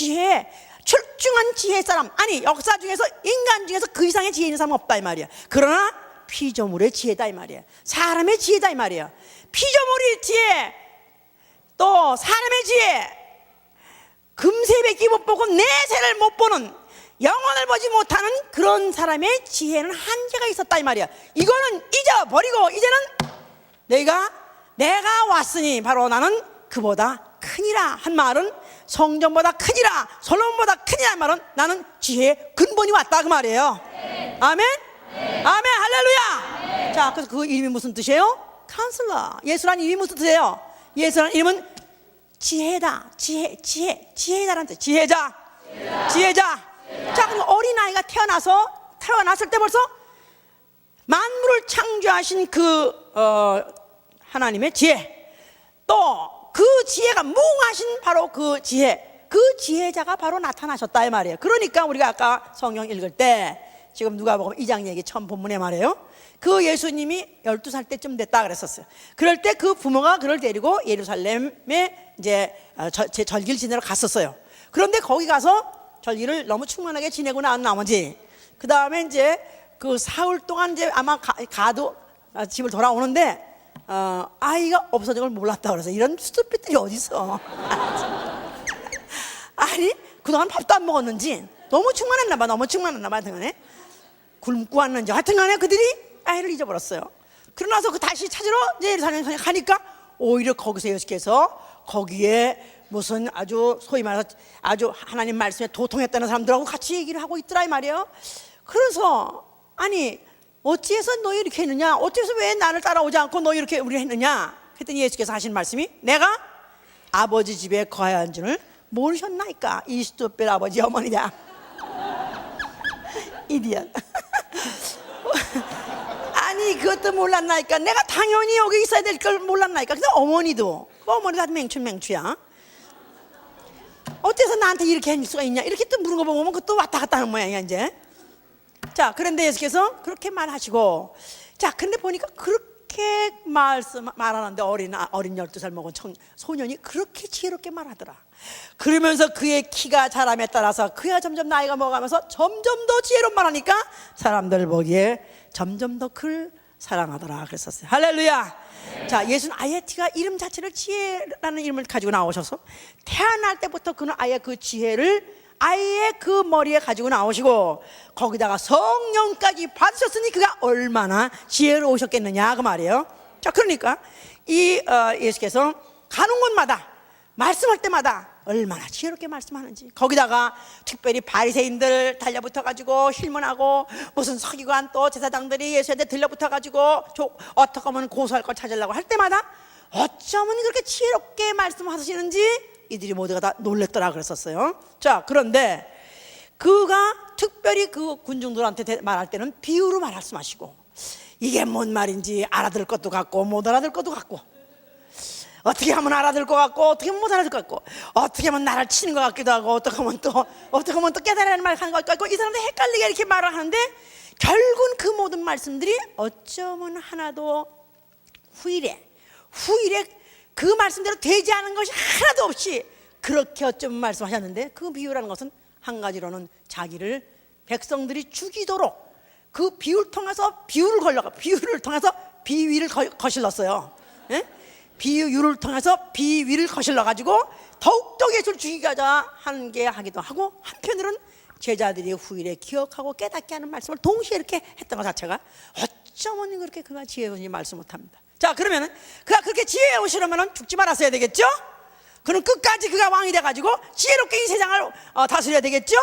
출중한 지혜 사람. 아니, 역사 중에서, 인간 중에서 그 이상의 지혜 있는 사람은 없다 이 말이야. 그러나 피조물의 지혜다 이 말이야. 사람의 지혜다 이 말이야. 피조물의 지혜, 또 사람의 지혜, 금세밖에 못 보고 내세를 못 보는, 영혼을 보지 못하는 그런 사람의 지혜는 한계가 있었다 이 말이야. 이거는 잊어버리고 이제는 내가 왔으니 바로 나는 그보다 크니라 한 말은, 성전보다 크니라, 솔로몬보다 크니라 한 말은 나는 지혜의 근본이 왔다 그 말이에요. 아멘? 아멘, 할렐루야. 자, 그래서 그 이름이 무슨 뜻이에요? 카운슬러. 예수라는 이름이 무슨 뜻이에요? 예수라는 이름은 지혜다. 지혜다라는 뜻. 지혜자. 자, 그럼 어린아이가 태어났을 때 벌써 만물을 창조하신 그 하나님의 지혜, 또 그 지혜가 무궁하신 바로 그 지혜자가 바로 나타나셨다 이 말이에요. 그러니까 우리가 아까 성경 읽을 때 지금 누가복음 2장 얘기 처음 본문에 말이에요. 그 예수님이 12살 때쯤 됐다 그랬었어요. 그럴 때 그 부모가 그를 데리고 예루살렘에 이제 절기를 지내러 갔었어요. 그런데 거기 가서 절기를 너무 충만하게 지내고 난 나머지 그 다음에 이제 그 사흘 동안 이제 아마 가도 집을 돌아오는데 아이가 없어진 걸 몰랐다 그래서, 이런 스토피들이 어디 있어? 아니, 그동안 밥도 안 먹었는지 너무 충만했나 봐 하여튼간에 굶고 왔는지 하여튼간에 그들이 아이를 잊어버렸어요. 그러나서 그 다시 찾으러 이제 예루살렘에 가니까 오히려 거기서 예수께서 거기에 무슨 아주 소위 말해서 아주 하나님 말씀에 도통했다는 사람들하고 같이 얘기를 하고 있더라 이 말이에요. 그래서 아니, 어찌해서 너 이렇게 했느냐? 어찌해서 왜 나를 따라오지 않고 너 이렇게 우리 했느냐? 했더니 예수께서 하신 말씀이, 내가 아버지 집에 거해야 한 줄을 모르셨나이까? 이스토벨 아버지 어머니냐? 이디언. 아니, 그것도 몰랐나이까? 내가 당연히 여기 있어야 될 걸 몰랐나이까? 근데 어머니도 아주 맹추야. 어째서 나한테 이렇게 할 수가 있냐? 이렇게 또 물은 거 보면 그것도 왔다 갔다 하는 모양이야 이제. 자, 그런데 예수께서 그렇게 말하시고, 자, 근데 보니까 그렇게 말하는데 어린 12살 먹은 소년이 그렇게 지혜롭게 말하더라. 그러면서 그의 키가 자람에 따라서 그가 점점 나이가 먹어가면서 점점 더 지혜롭게 말하니까 사람들 보기에 점점 더 그를 사랑하더라 그랬었어요. 할렐루야. 자, 예수는 아예 이름 자체를 지혜라는 이름을 가지고 나오셔서 태어날 때부터 그는 아예 그 지혜를 아예 그 머리에 가지고 나오시고 거기다가 성령까지 받으셨으니 그가 얼마나 지혜로우셨겠느냐 그 말이에요. 자, 그러니까 이 예수께서 가는 곳마다 말씀할 때마다 얼마나 지혜롭게 말씀하는지, 거기다가 특별히 바리새인들 달려붙어가지고 힐문하고 무슨 서기관 또 제사장들이 예수한테 들려붙어가지고 어떻게 하면 고소할 걸 찾으려고 할 때마다 어쩌면 그렇게 지혜롭게 말씀하시는지 이들이 모두가 다 놀랬더라 그랬었어요. 자, 그런데 그가 특별히 그 군중들한테 말할 때는 비유로 말씀하시고, 이게 뭔 말인지 알아들 것도 같고 못 알아들 것도 같고, 어떻게 하면 알아들 것 같고 어떻게 하면 못 알아들 것 같고, 어떻게 하면 나를 치는 것 같기도 하고 어떻게 하면 또 깨달으라는 말 하는 것 같고, 이 사람들 헷갈리게 이렇게 말을 하는데 결국은 그 모든 말씀들이 어쩌면 하나도 후일에 그 말씀대로 되지 않은 것이 하나도 없이 그렇게 어쩜 말씀하셨는데, 그 비유라는 것은 한 가지로는 자기를 백성들이 죽이도록 그 비유를 통해서 비유를 통해서 비위를 거실렀어요. 예? 비유를 통해서 비위를 거실러 가지고 더욱더 예수를 죽이고자 하는 게 하기도 하고, 한편으로는 제자들이 후일에 기억하고 깨닫게 하는 말씀을 동시에 이렇게 했던 것 자체가 어쩌면 그렇게 그가 지혜로운지 말씀 못합니다. 자, 그러면 그가 그렇게 지혜로우시려면 죽지 말았어야 되겠죠? 그럼 끝까지 그가 왕이 돼가지고 지혜롭게 이 세상을 다스려야 되겠죠?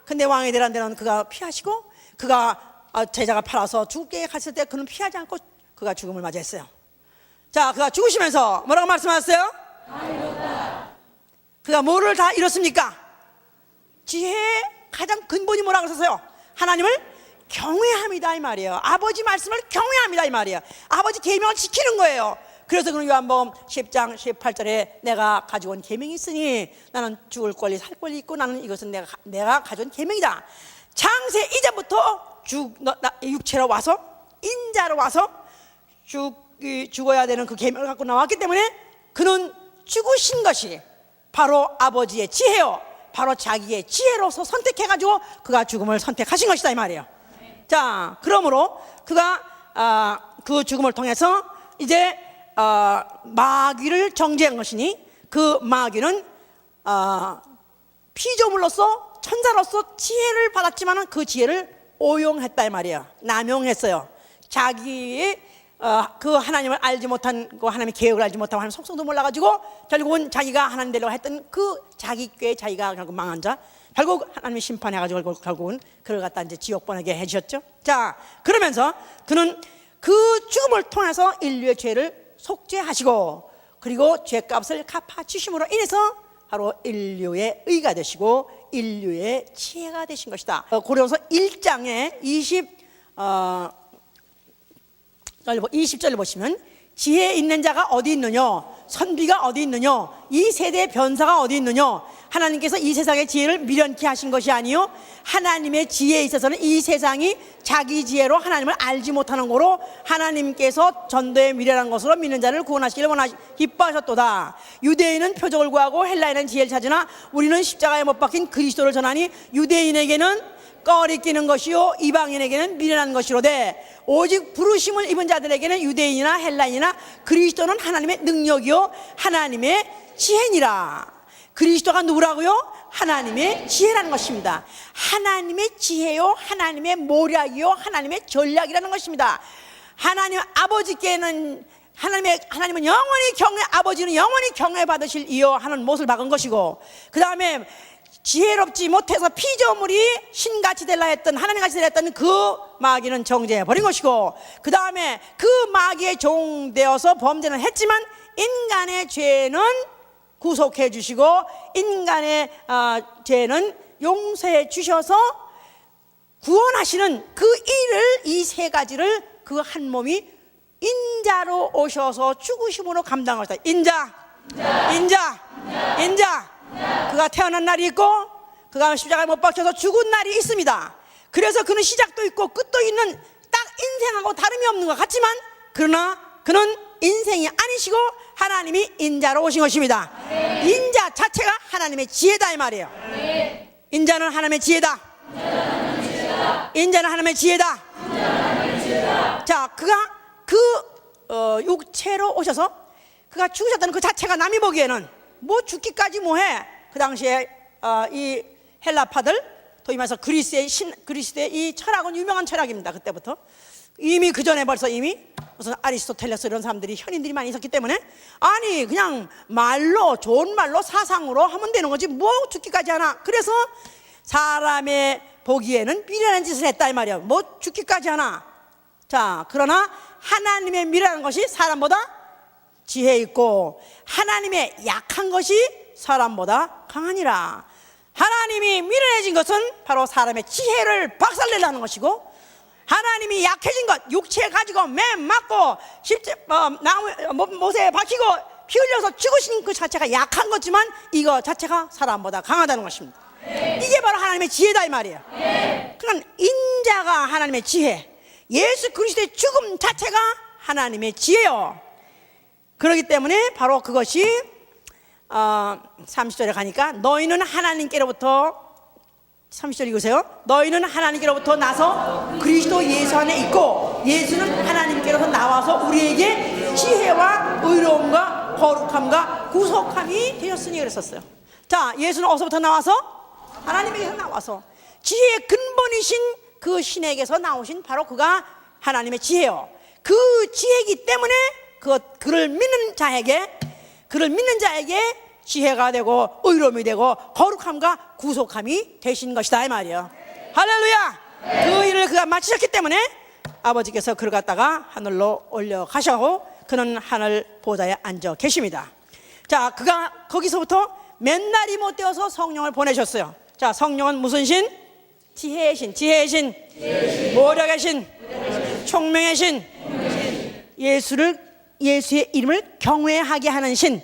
근데 왕이 되란 데는 그가 피하시고, 그가 제자가 팔아서 죽게 갔을 때 그는 피하지 않고 그가 죽음을 맞이했어요. 자, 그가 죽으시면서 뭐라고 말씀하셨어요? 그가 뭐를 다 잃었습니까? 지혜의 가장 근본이 뭐라고 썼어요? 하나님을 경외합니다 이 말이에요. 아버지 말씀을 경외합니다 이 말이에요. 아버지 계명을 지키는 거예요. 그래서 그는 요한복음 10장 18절에 내가 가지고 온 계명이 있으니 나는 죽을 권리 살 권리 있고, 나는 이것은 내가 가져온 계명이다. 창세 이전부터 육체로 와서 인자로 와서 죽어야 되는 그 계명을 갖고 나왔기 때문에 그는 죽으신 것이 바로 아버지의 지혜요, 바로 자기의 지혜로서 선택해가지고 그가 죽음을 선택하신 것이다 이 말이에요. 자, 그러므로 그가 그 죽음을 통해서 이제 마귀를 정죄한 것이니, 그 마귀는 피조물로서 천사로서 지혜를 받았지만 그 지혜를 오용했다 이 말이에요. 남용했어요. 자기의 그 하나님을 알지 못한, 그 하나님의 계획을 알지 못하고 하나님 속성도 몰라가지고 결국은 자기가 하나님 되려고 했던 그 자기 꾀에 자기가 결국 망한 자, 결국 하나님이 심판해가지고 결국은 그를 갖다 이제 지옥 보내게 해주셨죠. 자, 그러면서 그는 그 죽음을 통해서 인류의 죄를 속죄하시고, 그리고 죄값을 갚아주심으로 인해서 바로 인류의 의가 되시고 인류의 지혜가 되신 것이다. 고린도서 1장에 20절을 보시면, 지혜 있는 자가 어디 있느냐, 선비가 어디 있느냐, 이 세대의 변사가 어디 있느냐, 하나님께서 이 세상의 지혜를 미련케 하신 것이 아니요 하나님의 지혜에 있어서는 이 세상이 자기 지혜로 하나님을 알지 못하는 거로 하나님께서 전도에 미련한 것으로 믿는 자를 구원하시기를 기뻐하셨도다. 유대인은 표적을 구하고 헬라인은 지혜를 찾으나 우리는 십자가에 못 박힌 그리스도를 전하니 유대인에게는 꺼리끼는 것이요 이방인에게는 미련한 것이로되 오직 부르심을 입은 자들에게는 유대인이나 헬라인이나 그리스도는 하나님의 능력이요 하나님의 지혜니라. 그리스도가 누구라고요? 하나님의 지혜라는 것입니다. 하나님의 지혜요, 하나님의 모략이요, 하나님의 전략이라는 것입니다. 하나님 아버지께는 하나님은 영원히 아버지는 영원히 경외 받으실 이요 하는 못을 박은 것이고, 그 다음에 지혜롭지 못해서 피조물이 신같이 되려 했던, 하나님같이 되려 했던 그 마귀는 정죄해 버린 것이고, 그 다음에 그 마귀의 종되어서 범죄는 했지만 인간의 죄는 구속해 주시고 인간의 죄는 용서해 주셔서 구원하시는 그 일을, 이 세 가지를 그 한 몸이 인자로 오셔서 죽으심으로 감당하셨다. 인자. 그가 태어난 날이 있고 그가 십자가에 못 박혀서 죽은 날이 있습니다. 그래서 그는 시작도 있고 끝도 있는 딱 인생하고 다름이 없는 것 같지만, 그러나 그는 인생이 아니시고 하나님이 인자로 오신 것입니다. 인자 자체가 하나님의 지혜다 이 말이에요. 인자는 하나님의 지혜다. 인자는 하나님의 지혜다. 자, 그가 그 육체로 오셔서 그가 죽으셨다는 그 자체가 남이 보기에는 뭐 죽기까지 뭐해. 그 당시에 이 헬라파들, 소위 말해서 그리스의 이 철학은 유명한 철학입니다. 그때부터 이미 그 전에 벌써 이미 무슨 아리스토텔레스 이런 사람들이, 현인들이 많이 있었기 때문에, 아니 그냥 말로, 좋은 말로, 사상으로 하면 되는 거지 뭐 죽기까지 하나. 그래서 사람의 보기에는 미련한 짓을 했다 이 말이야. 뭐 죽기까지 하나. 자, 그러나 하나님의 미련한 것이 사람보다 지혜 있고 하나님의 약한 것이 사람보다 강하니라. 하나님이 미련해진 것은 바로 사람의 지혜를 박살내려는 것이고, 하나님이 약해진 것, 육체 가지고 맨 맞고 못에 박히고 피 흘려서 죽으신 그 자체가 약한 거지만 이거 자체가 사람보다 강하다는 것입니다. 이게 바로 하나님의 지혜다 이 말이에요. 그러니까 인자가 하나님의 지혜, 예수 그리스도의 죽음 자체가 하나님의 지혜요. 그렇기 때문에 바로 그것이 30절에 가니까 너희는 하나님께로부터 30절 읽으세요. 너희는 하나님께로부터 나서 그리스도 예수 안에 있고 예수는 하나님께로서 나와서 우리에게 지혜와 의로움과 거룩함과 구속함이 되었으니 그랬었어요. 자, 예수는 어디서부터 나와서? 하나님에게서 나와서 지혜의 근본이신 그 신에게서 나오신 바로 그가 하나님의 지혜요. 그 지혜이기 때문에 그를 믿는 자에게 지혜가 되고 의로움이 되고 거룩함과 구속함이 되신 것이다 이 말이에요. 할렐루야. 그 일을 그가 마치셨기 때문에 아버지께서 그를 갖다가 하늘로 올려가셔고 그는 하늘 보좌에 앉아 계십니다. 자, 그가 거기서부터 몇 날이 못 되어서 성령을 보내셨어요. 자, 성령은 무슨 신? 지혜의 신, 모략의 신, 총명의 신, 예수의 이름을 경외하게 하는 신.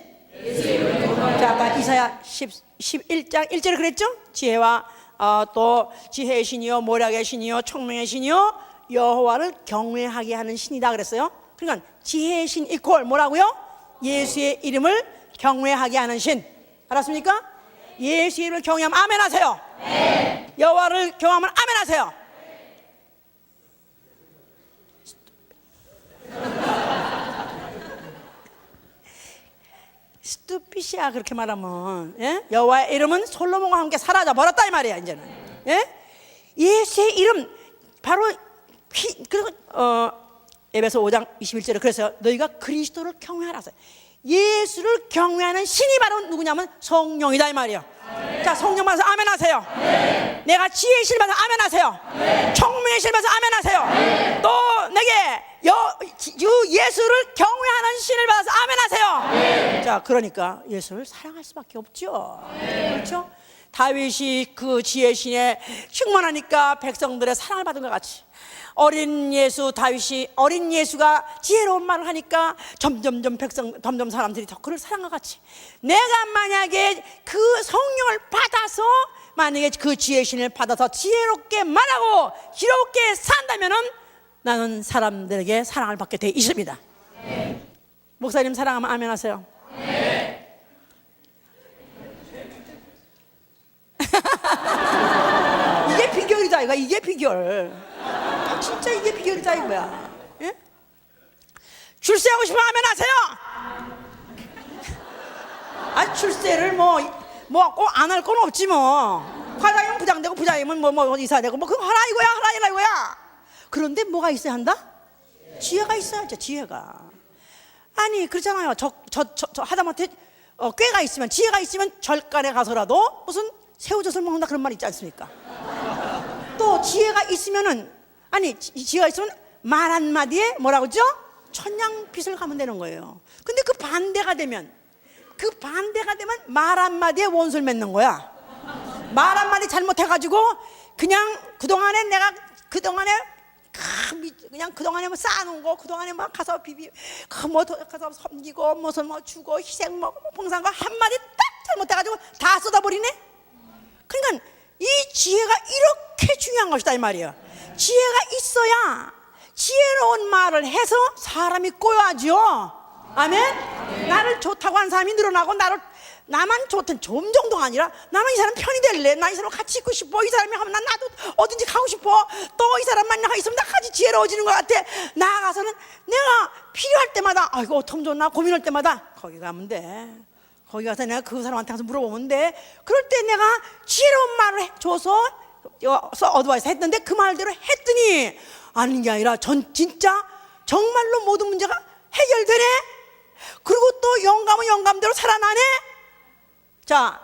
자, 아까 이사야 11장 1절에 그랬죠? 지혜와 또 지혜의 신이요 모략의 신이요 총명의 신이요 여호와를 경외하게 하는 신이다 그랬어요. 그러니까 지혜의 신 이퀄 뭐라고요? 예수의 이름을 경외하게 하는 신. 알았습니까? 예수의 이름을 경외하면 아멘 하세요. 네. 여호와를 경외하면 아멘 하세요. 스투피시아 그렇게 말하면, 예? 여호와의 이름은 솔로몬과 함께 사라져 버렸다 이 말이야 이제는. 예? 예수의 이름 바로 에베소 5장 21절에 그래서 너희가 그리스도를 경외하라. 예수를 경외하는 신이 바로 누구냐면 성령이다 이 말이야. 자, 성령 받아서 아멘 하세요. 네. 내가 지혜의 신 받아서 아멘 하세요. 네. 총명의 신 받아서 아멘 하세요. 네. 또 내게 예수를 경외하는 신을 받아서 아멘 하세요. 네. 자, 그러니까 예수를 사랑할 수밖에 없죠. 네. 그렇죠? 다윗이 그 지혜의 신에 충만하니까 백성들의 사랑을 받은 것 같이 어린 예수가 지혜로운 말을 하니까 점점 사람들이 더 그를 사랑과 같이 내가 만약에 그 성령을 받아서 만약에 그 지혜의 신을 받아서 지혜롭게 말하고 지혜롭게 산다면은 나는 사람들에게 사랑을 받게 돼 있습니다. 네. 목사님 사랑하면 아멘 하세요. 네. 이게 비결이다 이거. 이게 비결. 진짜 이게 비결이다 이거야. 예? 출세하고 싶으면 아멘 하세요. 출세를 꼭 안 할 건 없지 뭐. 과장이면 부장되고 부장이면 뭐 이사되고 뭐 그거 하라 이거야. 그런데 뭐가 있어야 한다? 지혜가 있어야죠. 지혜가. 아니 그렇잖아요. 저 하다못해 꾀가 있으면 지혜가 있으면 절간에 가서라도 무슨 새우젓을 먹는다 그런 말 있지 않습니까? 또 지혜가 있으면은 지혜가 있으면 말 한마디에 뭐라고 그러죠? 천냥빚을 가면 되는 거예요. 근데 그 반대가 되면 말 한마디에 원수를 맺는 거야. 말 한마디 잘못해가지고 그냥 그동안에 뭐 쌓아놓은 거 그동안에 막 가서 가서 섬기고 무슨 주고 희생 봉사한 거 한마디 딱 잘못해가지고 다 쏟아버리네. 그러니까 이 지혜가 이렇게 중요한 것이다 이 말이에요. 지혜가 있어야 지혜로운 말을 해서 사람이 꼬여야죠. 아멘? 나를 좋다고 하는 사람이 늘어나고 나만 좋든 좀 정도가 아니라 나는 이 사람 편이 될래. 나 이 사람 같이 있고 싶어. 이 사람이 하면 나도 어딘지 가고 싶어. 또 이 사람만 있으면 나 같이 지혜로워지는 것 같아. 나아가서는 내가 필요할 때마다 이거 어떻게 좋나 고민할 때마다 거기 가면 돼. 거기 가서 내가 그 사람한테 가서 물어보면 돼. 그럴 때 내가 지혜로운 말을 줘서 어드바이스 했는데 그 말대로 했더니 아닌 게 아니라 진짜 정말로 모든 문제가 해결되네. 그리고 또 영감은 영감대로 살아나네. 자,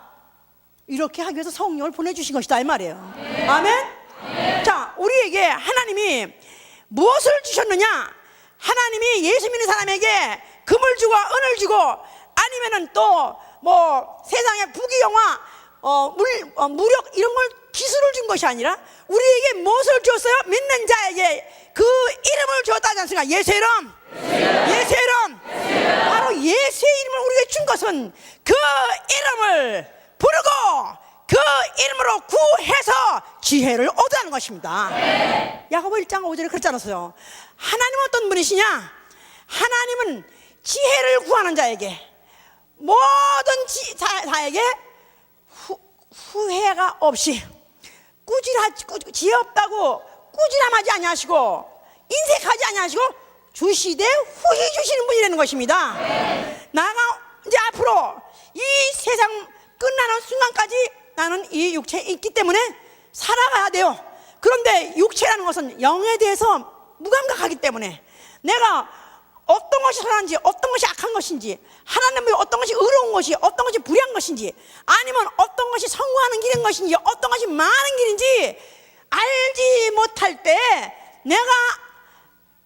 이렇게 하기 위해서 성령을 보내주신 것이다 이 말이에요. 네. 아멘? 네. 자, 우리에게 하나님이 무엇을 주셨느냐? 하나님이 예수 믿는 사람에게 금을 주고 은을 주고 아니면은 또 세상의 부귀영화 무력 이런 걸 기술을 준 것이 아니라 우리에게 무엇을 주었어요? 믿는 자에게 그 이름을 주었다지 않습니까? 예수의 이름. 바로 예수의 이름을 우리에게 준 것은 그 이름을 부르고 그 이름으로 구해서 지혜를 얻으라는 것입니다. 야고보 1장 5절에 그렇지 않았어요? 하나님은 어떤 분이시냐? 하나님은 지혜를 구하는 자에게 모든 자에게 후회가 없이 지혜 없다고 꾸지람하지 아니하시고 인색하지 아니하시고 주시되 후히 주시는 분이라는 것입니다. 나가 이제 앞으로 이 세상 끝나는 순간까지 나는 이 육체에 있기 때문에 살아가야 돼요. 그런데 육체라는 것은 영에 대해서 무감각하기 때문에 내가 어떤 것이 선한지 어떤 것이 악한 것인지 하나님의 어떤 것이 의로운 것이 어떤 것이 불의한 것인지 아니면 어떤 것이 성공하는 길인 것인지 어떤 것이 많은 길인지 알지 못할 때 내가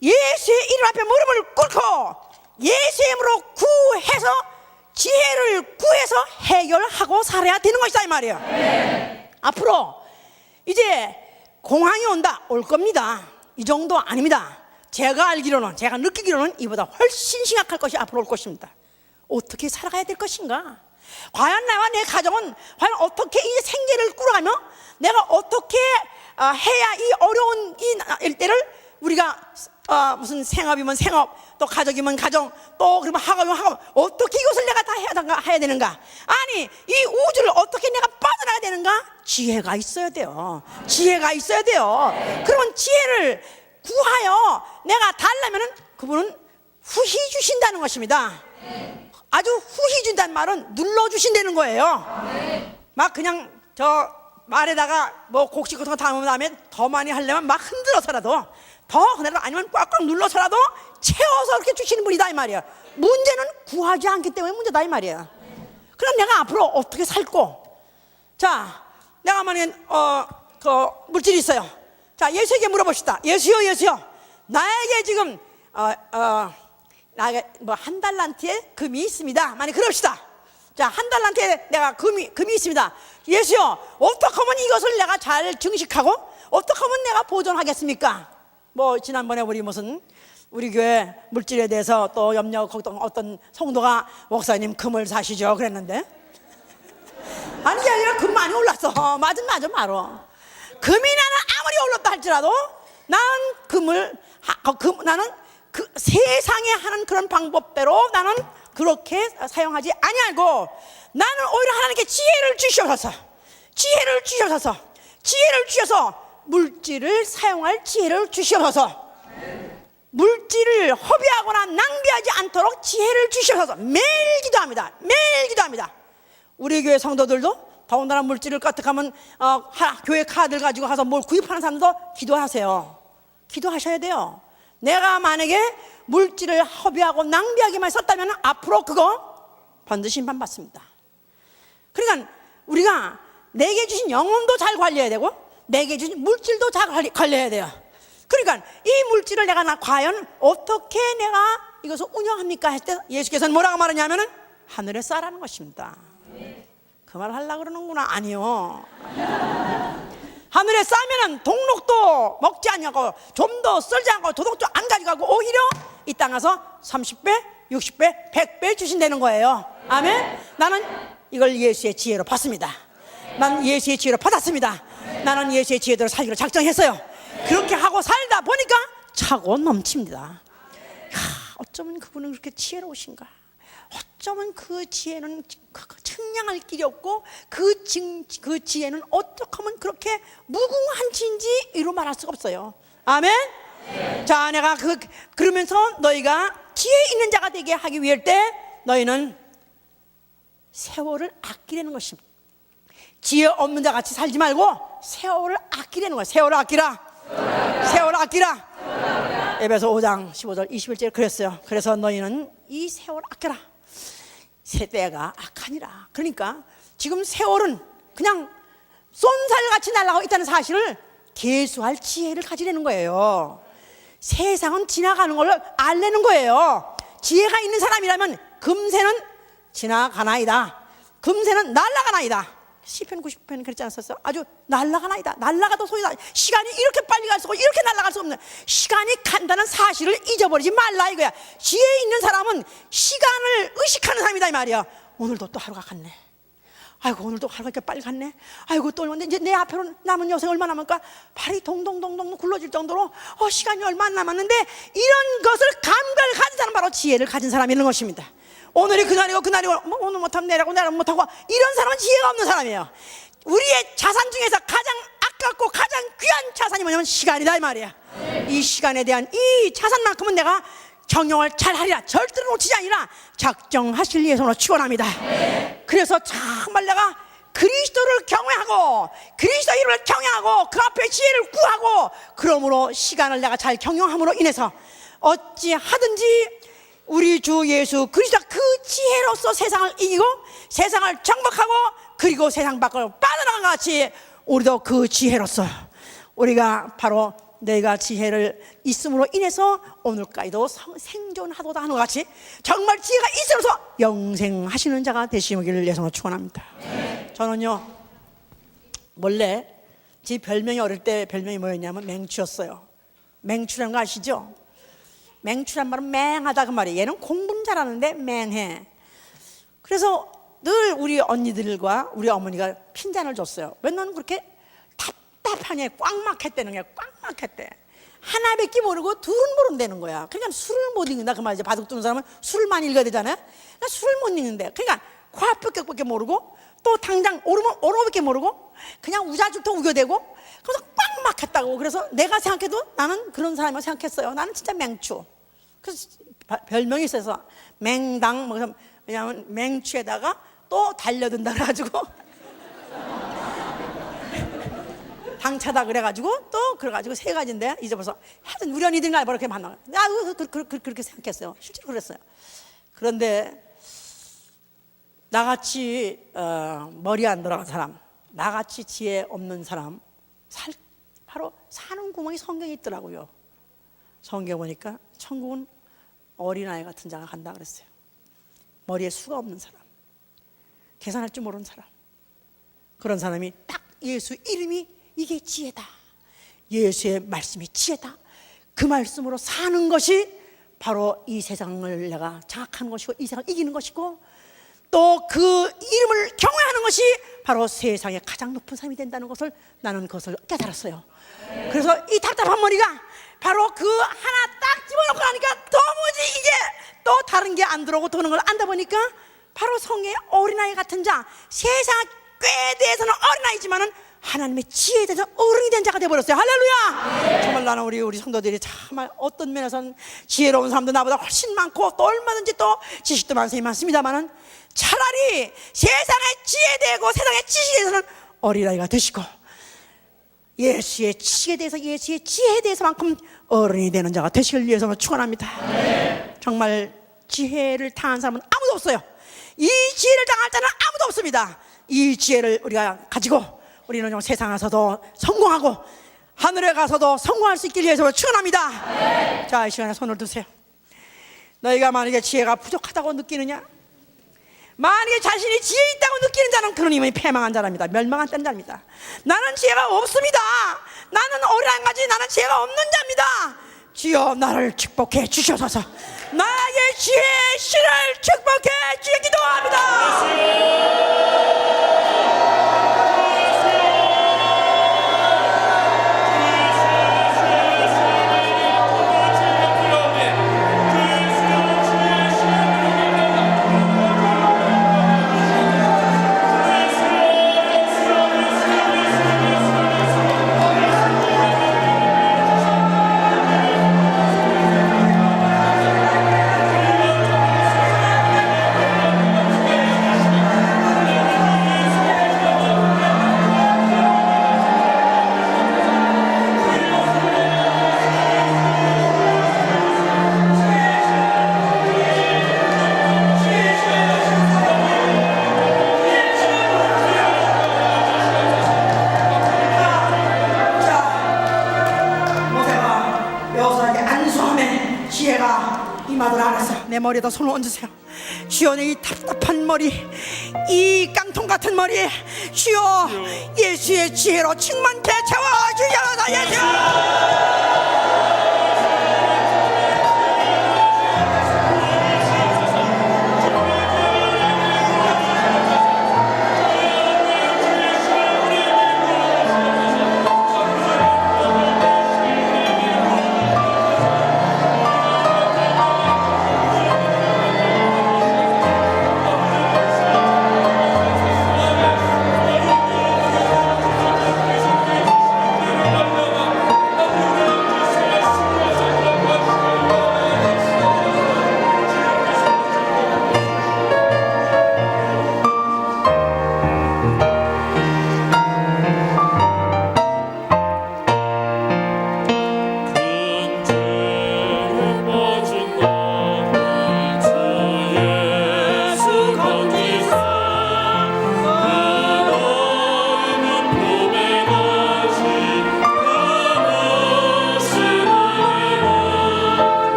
예수의 이름 앞에 무릎을 꿇고 예수의 이름으로 구해서 지혜를 구해서 해결하고 살아야 되는 것이다 이 말이에요. 앞으로 이제 공황이 온다 올 겁니다. 이 정도 아닙니다. 제가 알기로는 제가 느끼기로는 이보다 훨씬 심각할 것이 앞으로 올 것입니다. 어떻게 살아가야 될 것인가? 과연 나와 내 가정은 과연 어떻게 이 생계를 꾸려가며 내가 어떻게 해야 이 어려운 이 일대를 우리가 무슨 생업이면 생업 또 가족이면 가정 또 그러면 학업이면 학업 어떻게 이것을 내가 다 해야 되는가? 아니 이 우주를 어떻게 내가 빠져나가야 되는가? 지혜가 있어야 돼요. 지혜가 있어야 돼요. 그러면 지혜를 구하여 내가 달라면은 그분은 후히 주신다는 것입니다. 아주 후히 준다는 말은 눌러주신다는 거예요. 막 그냥 저 말에다가 뭐 곡식 같은 거 담은 다음에 더 많이 하려면 막 흔들어서라도 더 그대로 아니면 꽉꽉 눌러서라도 채워서 이렇게 주시는 분이다 이 말이야. 문제는 구하지 않기 때문에 문제다 이 말이야. 그럼 내가 앞으로 어떻게 살고 자 내가 만약에 그 물질이 있어요. 자 예수에게 물어봅시다. 예수요 나에게 지금 나에게 뭐 한 달란트의 금이 있습니다. 만약 그럽시다. 자 한 달란트에 내가 금이 있습니다. 예수요 어떻게 하면 이것을 내가 잘 증식하고 어떻게 하면 내가 보존하겠습니까? 뭐 지난번에 우리 교회 물질에 대해서 또 염려 걱정 어떤 성도가 목사님 금을 사시죠 그랬는데 아니 이게 아니라 금 많이 올랐어. 맞아 말어. 금이 나는 아무리 올랐다 할지라도 나는 그 세상에 하는 그런 방법대로 나는 그렇게 사용하지 아니하고 나는 오히려 하나님께 지혜를 주셔서 물질을 사용할 지혜를 주시옵소서. 물질을 허비하거나 낭비하지 않도록 지혜를 주시옵소서. 매일 기도합니다. 우리 교회 성도들도 더군다나 물질을 까뜩하면 교회 카드를 가지고 가서 뭘 구입하는 사람도 기도하세요. 기도하셔야 돼요. 내가 만약에 물질을 허비하고 낭비하기만 썼다면 앞으로 그거 반드시 심판받습니다. 그러니까 우리가 내게 주신 영혼도 잘 관리해야 되고 내게 주신 물질도 잘 관리해야 돼요. 그러니까 이 물질을 내가 과연 어떻게 내가 이것을 운영합니까? 할 때 예수께서는 뭐라고 말하냐면은 하늘에 쌓으라는 것입니다. 그 말 하려고 그러는구나. 아니요. 하늘에 쌓으면은 동록도 먹지 않냐고 좀도 썰지 않고 도둑도 안 가져가고 오히려 이 땅 가서 30배, 60배, 100배 주신다는 거예요. 아멘. 나는 이걸 예수의 지혜로 받습니다. 난 예수의 지혜로 받았습니다. 나는 예수의 지혜대로 살기로 작정했어요. 그렇게 하고 살다 보니까 차고 넘칩니다. 어쩌면 그분은 그렇게 지혜로우신가? 어쩌면 그 지혜는 측량할 길이 없고 그 지혜는 어떻게 하면 그렇게 무궁한 지인지 이루 말할 수가 없어요. 아멘. 자, 내가 그러면서 너희가 지혜 있는 자가 되게 하기 위할 때 너희는 세월을 아끼라는 것입니다. 지혜 없는 자 같이 살지 말고 세월을 아끼라는 거예요. 세월을 아끼라. 에베소 5장 15절 21절 그랬어요. 그래서 너희는 이 세월 아껴라. 세대가 악하니라. 그러니까 지금 세월은 그냥 쏜살같이 날아가고 있다는 사실을 계수할 지혜를 가지려는 거예요. 세상은 지나가는 걸 알려는 거예요. 지혜가 있는 사람이라면 금세는 지나가나이다. 금세는 날아가나이다. 시편 90편 그랬지 않았었어? 아주 날아가나이다. 날아가도 소리다. 시간이 이렇게 빨리 갈 수 없고 이렇게 날아갈 수 없는 시간이 간다는 사실을 잊어버리지 말라 이거야. 지혜 있는 사람은 시간을 의식하는 사람이다 이 말이야. 오늘도 또 하루가 갔네. 아이고 오늘도 하루가 이렇게 빨리 갔네. 아이고 또 이제 내 앞으로 남은 여생 얼마 남을까? 발이 동동동동 굴러질 정도로 시간이 얼마 안 남았는데 이런 것을 감각을 가진 사람 바로 지혜를 가진 사람이 있는 것입니다. 오늘이 그날이고 그날이고 뭐 오늘 못하면 내일하고 내일 못하고, 이런 사람은 지혜가 없는 사람이에요. 우리의 자산 중에서 가장 아깝고 가장 귀한 자산이 뭐냐면 시간이다 이 말이야. 이 시간에 대한 이 자산만큼은 내가 경영을 잘하리라, 절대로 놓치지 아니라 작정하실 예수로 축원합니다. 그래서 정말 내가 그리스도를 경외하고 그리스도 이름을 경외하고 그 앞에 지혜를 구하고, 그러므로 시간을 내가 잘 경영함으로 인해서 어찌하든지 우리 주 예수 그리스도 그 지혜로서 세상을 이기고 세상을 정복하고 그리고 세상 밖으로 빠져나간 것 같이, 우리도 그 지혜로서 우리가 바로 내가 지혜를 있음으로 인해서 오늘까지도 생존하도다 하는 것 같이 정말 지혜가 있어서 영생하시는 자가 되시기를 예수로 축원합니다. 저는요 원래 제 별명이 어릴 때 별명이 뭐였냐면 맹추였어요. 맹추라는 거 아시죠? 맹추란 말은 맹하다 그 말이에요. 얘는 공부는 잘하는데 맹해. 그래서 늘 우리 언니들과 우리 어머니가 핀잔을 줬어요. 왜 너는 그렇게 답답하냐, 꽉 막혔다는 거야. 꽉 막혔대. 하나밖에 모르고 둘은 모른다는 거야. 그러니까 술을 못 읽는다 그 말이지. 바둑 두는 사람은 술을 많이 읽어야 되잖아요. 그러니까 술을 못 읽는데, 그러니까 과합격밖에 모르고 또 당장 오르면 오르밖에 모르고 그냥 우자죽도 우겨대고, 그래서 꽉 막혔다고. 그래서 내가 생각해도 나는 그런 사람이라고 생각했어요. 나는 진짜 맹추. 그래서 별명이 있어서 맹당, 뭐 왜냐하면 맹추에다가 또 달려든다 그래가지고 당차다 그래가지고 또 그래가지고 세 가지인데 잊어버려서 하여튼 우리 언니들이 날 그렇게 만나요. 그렇게 생각했어요. 실제로 그랬어요. 그런데 나같이 머리 안 돌아간 사람, 나같이 지혜 없는 사람, 바로 사는 구멍이 성경에 있더라고요. 성경 보니까 천국은 어린아이 같은 자가 간다 그랬어요. 머리에 수가 없는 사람, 계산할 줄 모르는 사람, 그런 사람이 딱 예수 이름이 이게 지혜다, 예수의 말씀이 지혜다, 그 말씀으로 사는 것이 바로 이 세상을 내가 장악하는 것이고 이 세상을 이기는 것이고 또 그 이름을 경외하는 것이 바로 세상의 가장 높은 삶이 된다는 것을 나는 그것을 깨달았어요. 그래서 이 답답한 머리가 바로 그 하나 딱 집어넣고 나니까 도무지 이게 또 다른 게 안 들어오고 도는 걸 안다 보니까 바로 성의 어린아이 같은 자, 세상 꾀에 대해서는 어린아이지만은 하나님의 지혜에 대해서 어른이 된 자가 되어버렸어요. 할렐루야. 정말 나는 우리 성도들이 정말 어떤 면에서는 지혜로운 사람도 나보다 훨씬 많고 또 얼마든지 또 지식도 많습니다만은 차라리 세상의 지혜되고 세상의 지식에 대해서는 어린아이가 되시고 예수의 지혜에 대해서 예수의 지혜에 대해서만큼 어른이 되는 자가 되시길 위해서 축원합니다. 정말 지혜를 당한 사람은 아무도 없어요. 이 지혜를 당할 자는 아무도 없습니다. 이 지혜를 우리가 가지고 우리는 세상에서도 성공하고 하늘에 가서도 성공할 수 있길 위해서 축원합니다. 자, 이 시간에 손을 드세요. 너희가 만약에 지혜가 부족하다고 느끼느냐, 만약에 자신이 지혜 있다고 느끼는 자는 그런 이름이 패망한 자랍니다. 멸망한 자입니다. 나는 지혜가 없습니다. 나는 어린아이 가지 나는 지혜가 없는 자입니다. 주여 나를 축복해 주셔서 나의 지혜의 신을 축복해 주시기 기도합니다. 내 머리에다 손을 얹으세요. 주여, 이 답답한 머리, 이 깡통 같은 머리, 주여 예수의 지혜로 충만케 채워주셔서 예수.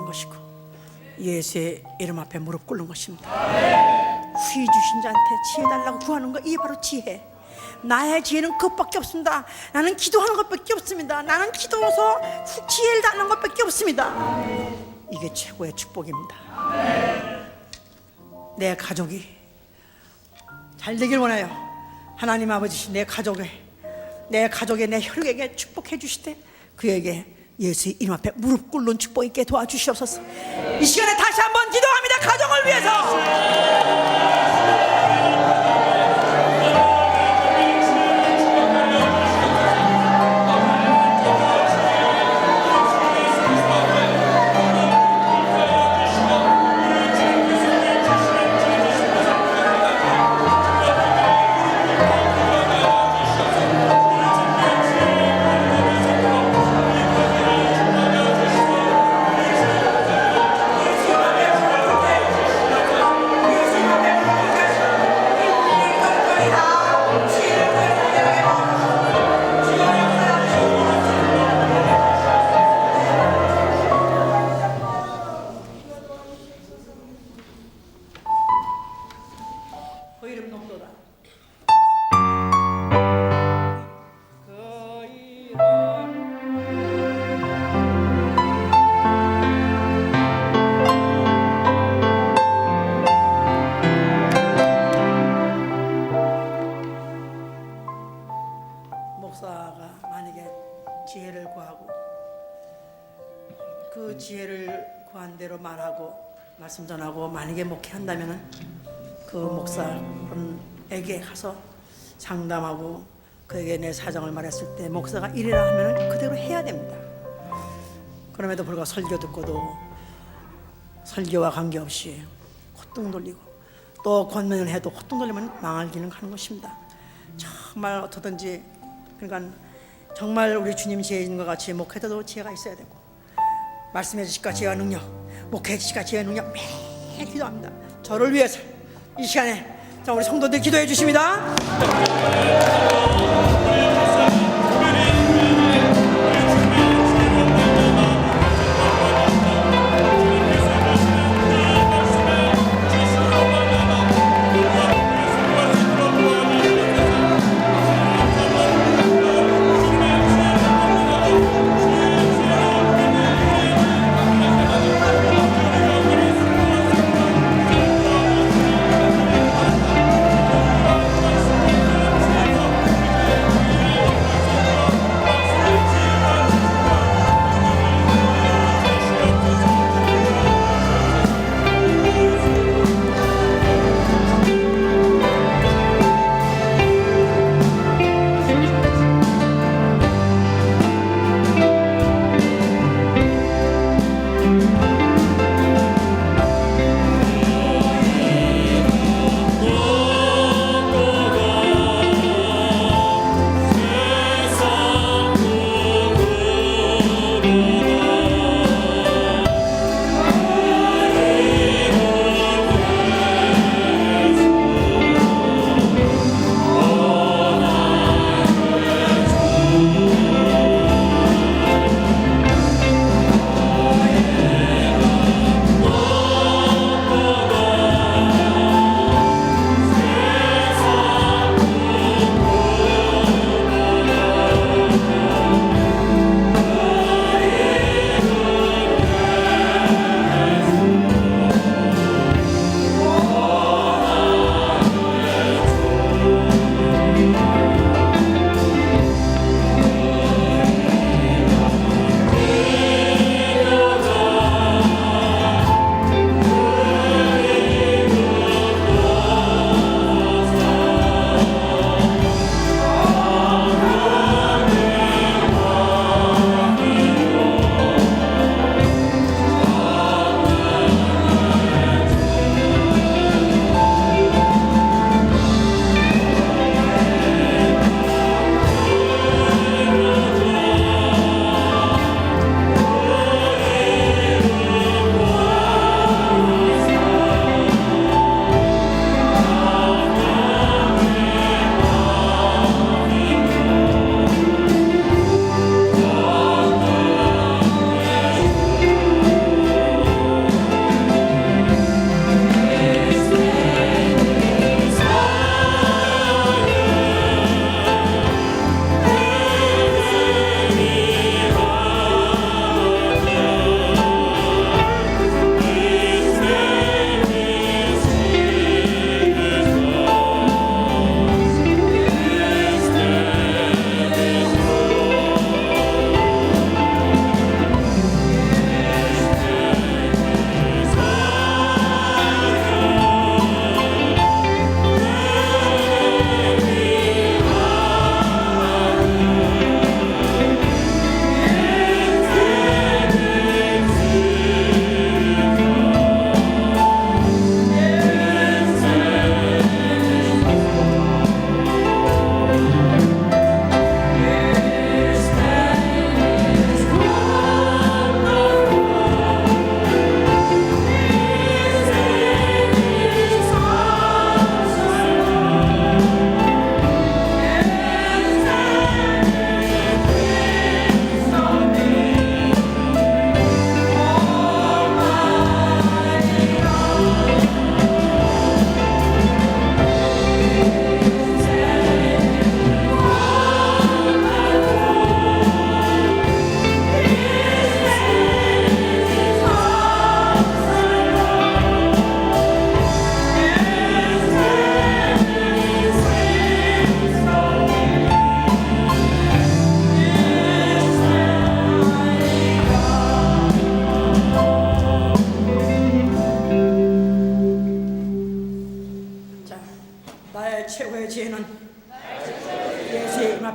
구하는 것이고 예수의 이름 앞에 무릎 꿇는 것입니다. 후히 주신 자한테 지혜 달라고 구하는 거, 이게 바로 지혜. 나의 지혜는 그것밖에 없습니다. 나는 기도하는 것밖에 없습니다. 나는 기도해서 지혜를 달는 것밖에 없습니다. 이게 최고의 축복입니다. 내 가족이 잘 되길 원해요. 하나님 아버지, 내 가족의 내 혈육에게 축복해 주시되 그에게 예수의 이름 앞에 무릎 꿇는 축복 있게 도와주시옵소서. 이 시간에 다시 한번 기도합니다. 가정을 위해서. 그 이름 높도다. 그 이름 목사가 만약에 지혜를 구하고 그 지혜를 구한 대로 말하고 말씀 전하고 만약에 목회한다면은 그 목사에게 가서 상담하고 그에게 내 사정을 말했을 때 목사가 이래라 하면 그대로 해야 됩니다. 그럼에도 불구하고 설교 듣고도 설교와 관계없이 콧등 돌리고 또 권면을 해도 콧등 돌리면 망할 길은 가는 것입니다. 정말 어떻든지, 그러니까 정말 우리 주님 지혜인 것 같이 목회자도 지혜가 있어야 되고, 말씀해 주실까 지혜와 능력, 목회해 주실까 지혜와 능력 매일 기도합니다. 저를 위해서 이 시간에 자, 우리 성도들 기도해 주십니다.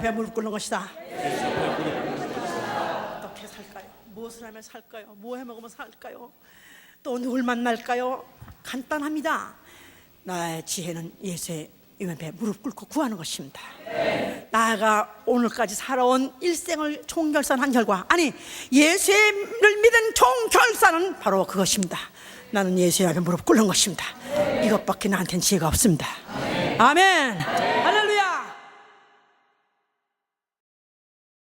앞에 무릎 꿇는 것이다. 어떻게 살까요? 무엇을 하면 살까요? 뭐 해 먹으면 살까요? 또 누굴 만날까요? 간단합니다. 나의 지혜는 예수의 이 앞에 무릎 꿇고 구하는 것입니다. 나가 오늘까지 살아온 일생을 총결산한 결과, 아니 예수를 믿은 총결산은 바로 그것입니다. 나는 예수의 앞에 무릎 꿇는 것입니다. 이것밖에 나한테는 지혜가 없습니다. 아멘.